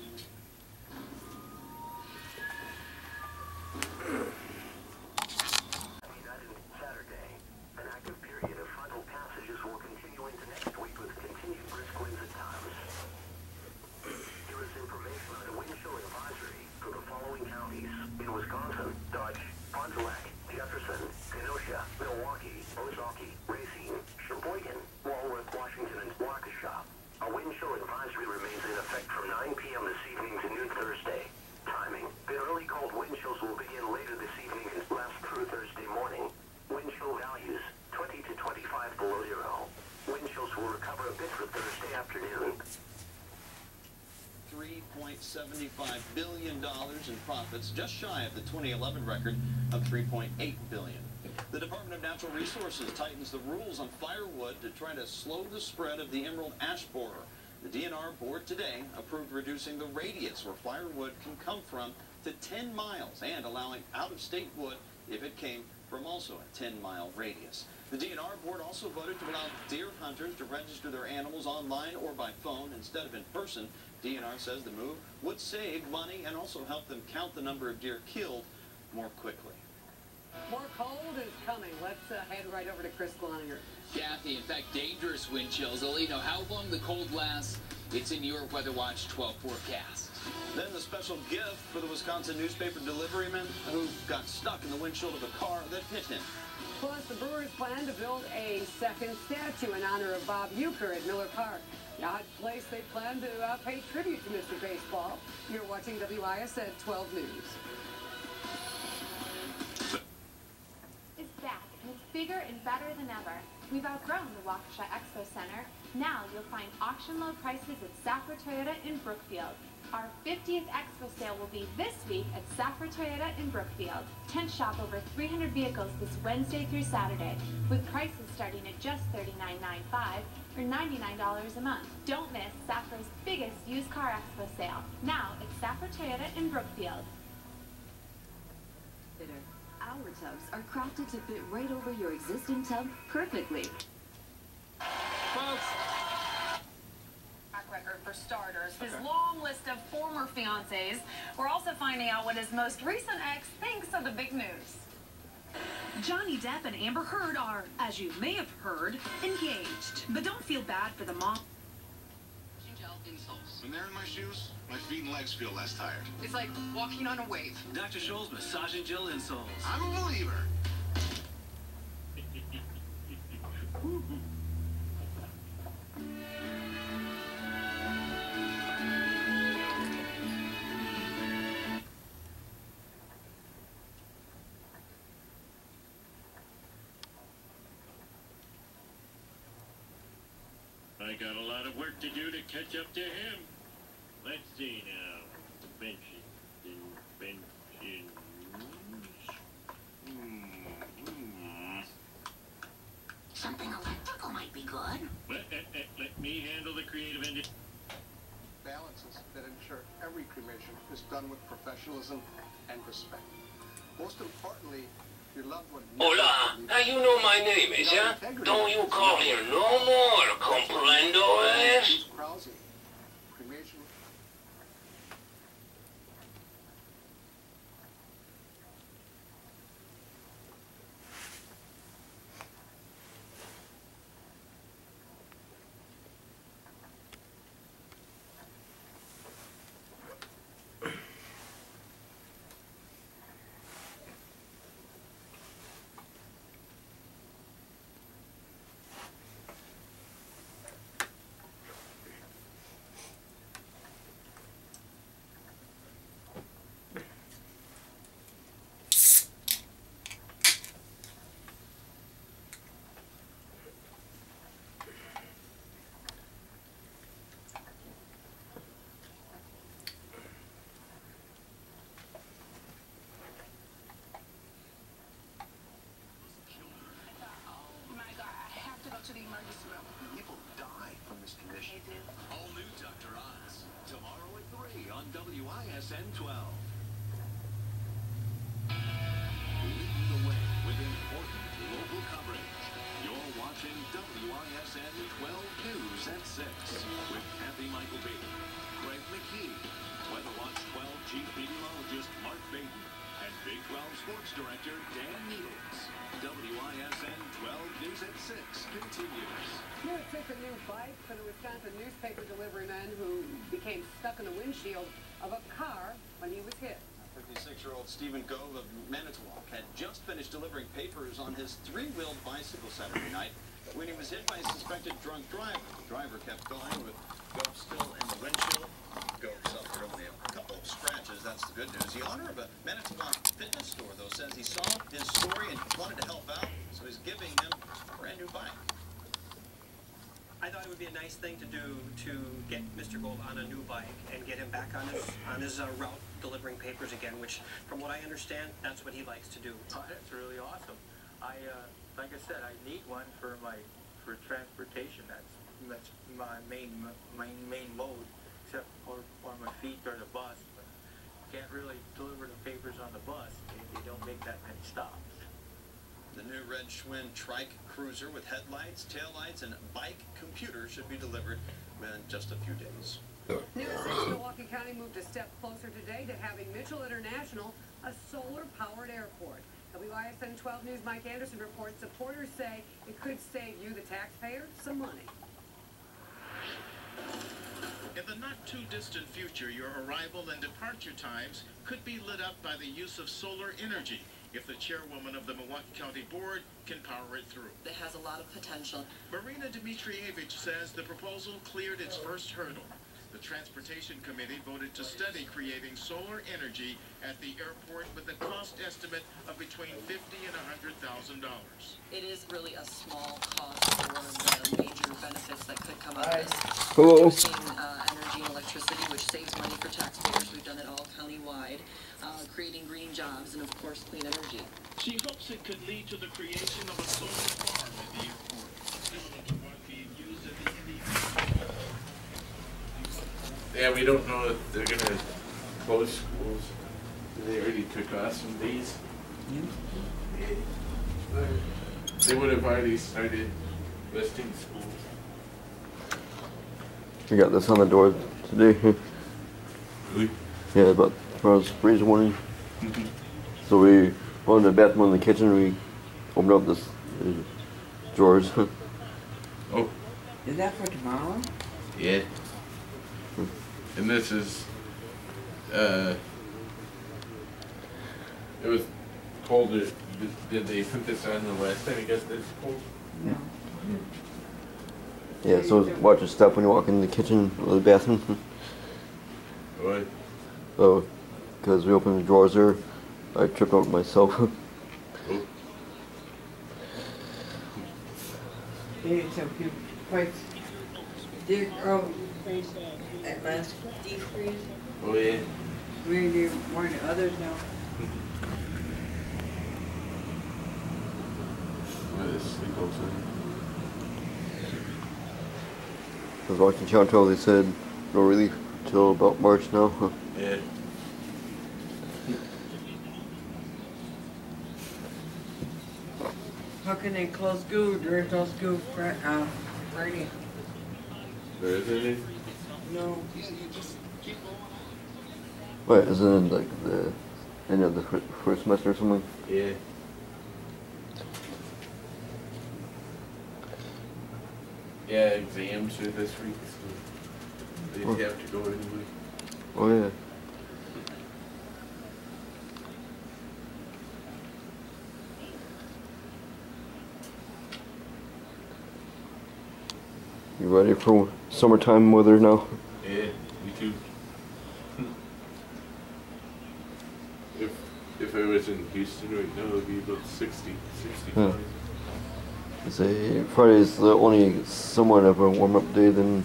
$3.75 billion in profits, just shy of the 2011 record of $3.8 billion. The Department of Natural Resources tightens the rules on firewood to try to slow the spread of the emerald ash borer. The DNR board today approved reducing the radius where firewood can come from to 10 miles and allowing out-of-state wood if it came from also a 10-mile radius. The DNR board also voted to allow deer hunters to register their animals online or by phone instead of in person. DNR says the move would save money and also help them count the number of deer killed more quickly. More cold is coming. Let's head right over to Chris Gloniger. Kathy, in fact, dangerous wind chills. They'll let you know how long the cold lasts. It's in your Weather Watch 12 forecast. Then the special gift for the Wisconsin newspaper deliveryman who got stuck in the windshield of a car that hit him. Plus, the Brewers plan to build a second statue in honor of Bob Uecker at Miller Park. The odd place they plan to pay tribute to Mr. Baseball. You're watching WIS at 12 News. Is back, and it's bigger and better than ever. We've outgrown the Waukesha Expo Center. Now you'll find auction-low prices at Safra Toyota in Brookfield. Our 50th Expo sale will be this week at Safra Toyota in Brookfield. Tent shop over 300 vehicles this Wednesday through Saturday, with prices starting at just $39.95 or $99 a month. Don't miss Safra's biggest used car expo sale, now at Safra Toyota in Brookfield. Our tubs are crafted to fit right over your existing tub perfectly. Folks, track record for starters. His long list of former fiancés. We're also finding out what his most recent ex thinks of the big news. Johnny Depp and Amber Heard are, as you may have heard, engaged. But don't feel bad for the mom. When they're in my shoes, my feet and legs feel less tired. It's like walking on a wave. Dr. Scholl's massaging gel insoles. I'm a believer. I got a lot of work to do to catch up to him. Let's see now. Something electrical might be good. Let me handle the creative end. Balances that ensure every cremation is done with professionalism and respect. Most importantly, your loved one. Hola, you know my name is, yeah? Don't you call here no more, comprendo es? Cremation. All new Dr. Oz, tomorrow at 3 on WISN 12. Leading the way with important local coverage. You're watching WISN 12 News at 6 with Kathy Michael Baden, Greg McKee, Weather Watch 12 Chief Meteorologist Mark Baden, and Big 12 Sports Director Dan Needles. WISN 12 News at 6 continues. Here took a new bike for the Wisconsin newspaper delivery man who became stuck in the windshield of a car when he was hit. 56-year-old Stephen Gove of Manitowoc had just finished delivering papers on his three-wheeled bicycle Saturday night when he was hit by a suspected drunk driver. The driver kept going with Gove still in the windshield. Gove suffered only a couple of scratches. That's the good news. The owner of a Manitowoc fitness store, though, says he saw his story and wanted to help out, so he's giving him a brand new bike. I thought it would be a nice thing to do to get Mr. Gold on a new bike and get him back on his route delivering papers again, which, from what I understand, that's what he likes to do. Oh, that's really awesome. Like I said, I need one for transportation. That's my main mode, except for my feet or the bus. But can't really deliver the papers on the bus. They don't make that many stops. The new red Schwinn trike cruiser with headlights, taillights, and bike computer should be delivered in just a few days. News 6 Milwaukee County moved a step closer today to having Mitchell International a solar-powered airport. WISN 12 News' Mike Anderson reports supporters say it could save you, the taxpayer, some money. In the not-too-distant future, your arrival and departure times could be lit up by the use of solar energy if the chairwoman of the Milwaukee County Board can power it through. It has a lot of potential. Marina Dmitrievich says the proposal cleared its first hurdle. The Transportation Committee voted to study creating solar energy at the airport with a cost estimate of between $50,000 and $100,000. It is really a small cost for the major benefits that could come out of this. Hello. Reducing energy and electricity, which saves money for taxpayers. We've done it all county-wide. Creating green jobs and, of course, clean energy. She hopes it could lead to the creation of a solar farm at the airport, similar to one being used at the Indian. Yeah, we don't know if they're going to close schools. They already took off some days. They would have already started listing schools. We got this on the door today. Really? Yeah, but when I was freeze warning. So we went to the bathroom in the kitchen. We opened up this drawers. Oh. Is that for tomorrow? Yeah. And this is, it was colder. Did they put this on the last time? I guess it's cold. No. Yeah, so watch your step when you walk in the kitchen or the bathroom. What? Oh, because we opened the drawers there, I tripped over myself. Oh. They had some people quite dig at last deep freeze. Oh yeah. Really more than others now. What is sleep outside? I was watching Channel 12, they said no relief till about March now. Yeah. How can they close school? There is no school Friday. There isn't any? No. What, isn't it like the end of the first semester or something? Yeah. Yeah, exams are this week, so they'd have to go anyway. Oh yeah. You ready for summertime weather now? Yeah, me too. If I was in Houston right now, it would be about 60, 65. I say Friday's the only somewhat of a warm-up day, then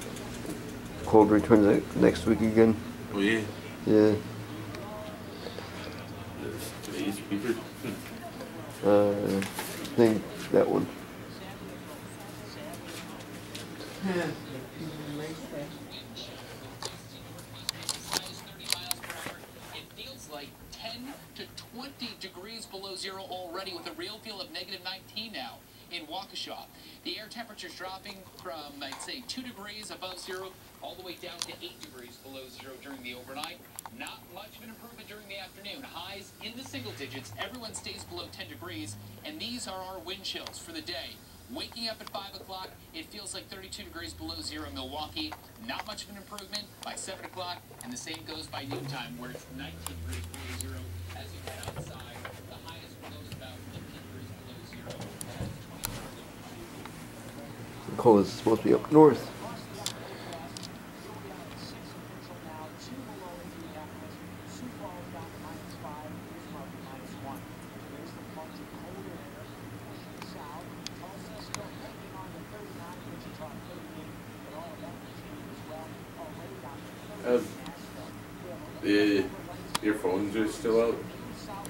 cold returns next week again. Oh yeah? Yeah. Today's Beaver. I think that one. Huh. real feel of -19 now in Waukesha. The air temperature is dropping from, I'd say, 2 degrees above zero all the way down to 8 degrees below zero during the overnight. Not much of an improvement during the afternoon. Highs in the single digits. Everyone stays below 10 degrees, and these are our wind chills for the day. Waking up at 5 o'clock, it feels like 32 degrees below zero in Milwaukee. Not much of an improvement by 7 o'clock, and the same goes by noontime, where it's 19 degrees below zero. As you head outside, the highest goes about 15 degrees below zero. The cold is supposed to be up north. Your phones are still out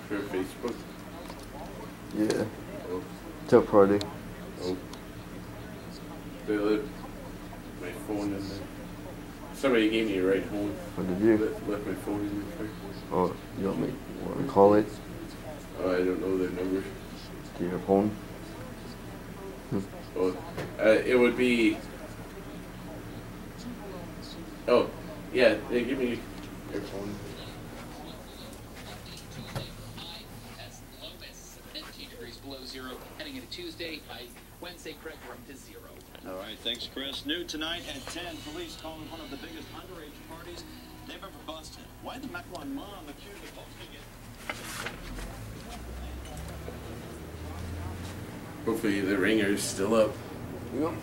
for Facebook? Yeah. Oh. Till Friday. Oh. They let my phone in there. Somebody gave me a ride home. What did you? Left my phone in the car. Oh, you want me to call it? Oh, I don't know their number. Do you have a phone? Oh, it would be... Oh, yeah, they give me their phone. That's the lowest, 15 degrees below zero. Heading into Tuesday, by Wednesday, Craig, we're up to zero. All right, thanks, Chris. New tonight at 10, police calling one of the biggest underage parties they've ever busted. Why the Mequon mom accused of hosting it? Hopefully the ringer's still up. Yep.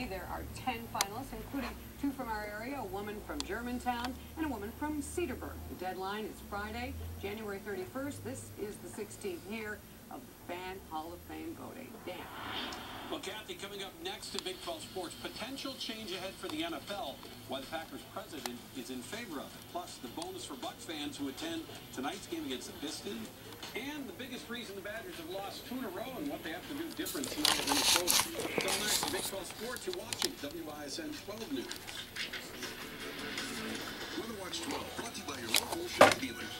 There are 10 finalists, including 2 from our area, a woman from Germantown and a woman from Cedarburg. The deadline is Friday, January 31st. This is the 16th year of the Fan Hall of Fame voting. Dan. Well, Kathy, coming up next to Big 12 Sports, potential change ahead for the NFL, why the Packers president is in favor of it. Plus, the bonus for Bucs fans who attend tonight's game against the Pistons, and the biggest reason the Badgers have lost 2 in a row and what they have to do different tonight in Minnesota. So next to Big 12 Sports, you're watching WISN 12 News. Weather Watch 12, brought to you by your local Chevy dealers.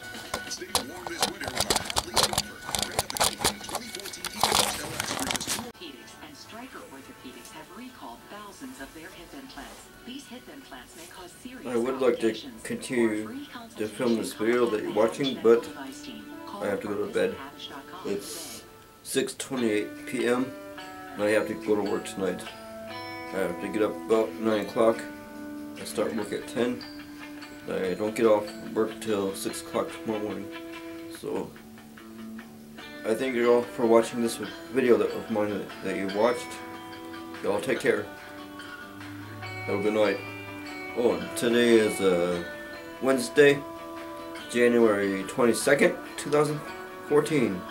Stay warm this winter with our hot lease offer. Crank up the heat on the 2014 EveryDay LS for just Orthopedics and Stryker Orthopedics have recalled thousands of their hip implants. These hip implants may cause serious I would like to continue to film this video that you're watching, but I have to go to bed. It's 6:28 p.m. and I have to go to work tonight. I have to get up about 9 o'clock. I start work at 10. I don't get off work till 6 o'clock tomorrow morning. So I thank you all for watching this video of mine that you watched. Y'all take care. Have a good night. Oh, and today is Wednesday, January 22nd, 2014.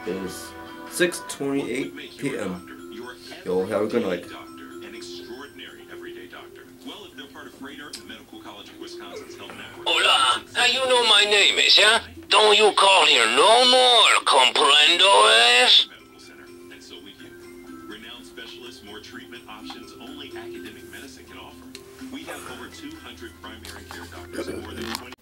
It is 6:28 p.m. Y'all have a good night. An extraordinary everyday doctor. Well, if they're part of Freighter, the Medical College of Wisconsin's health network. Hola, you know my name is, yeah? Don't you call here no more, comprendo es? Medical Center, and so we do. Renowned specialists, more treatment options only academic medicine can offer. We have over 200 primary care doctors and more than 20...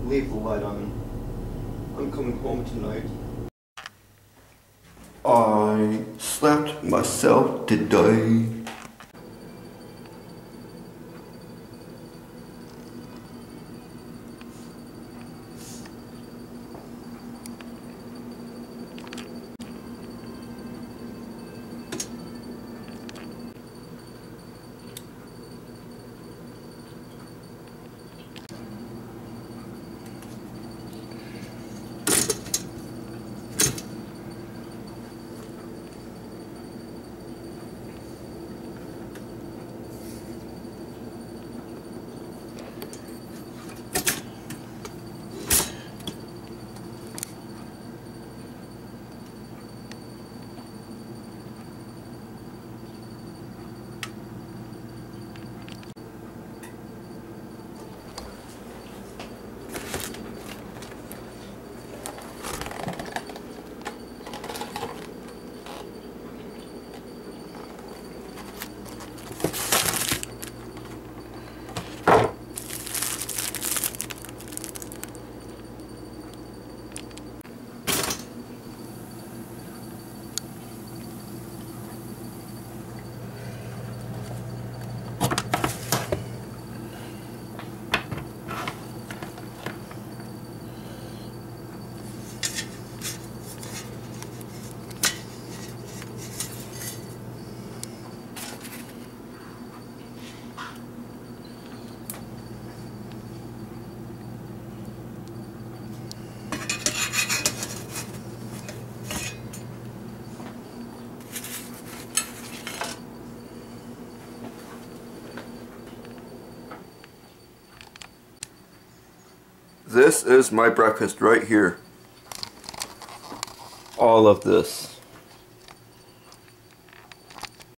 leave the light on. I'm coming home tonight. I slapped myself today. This is my breakfast right here. All of this.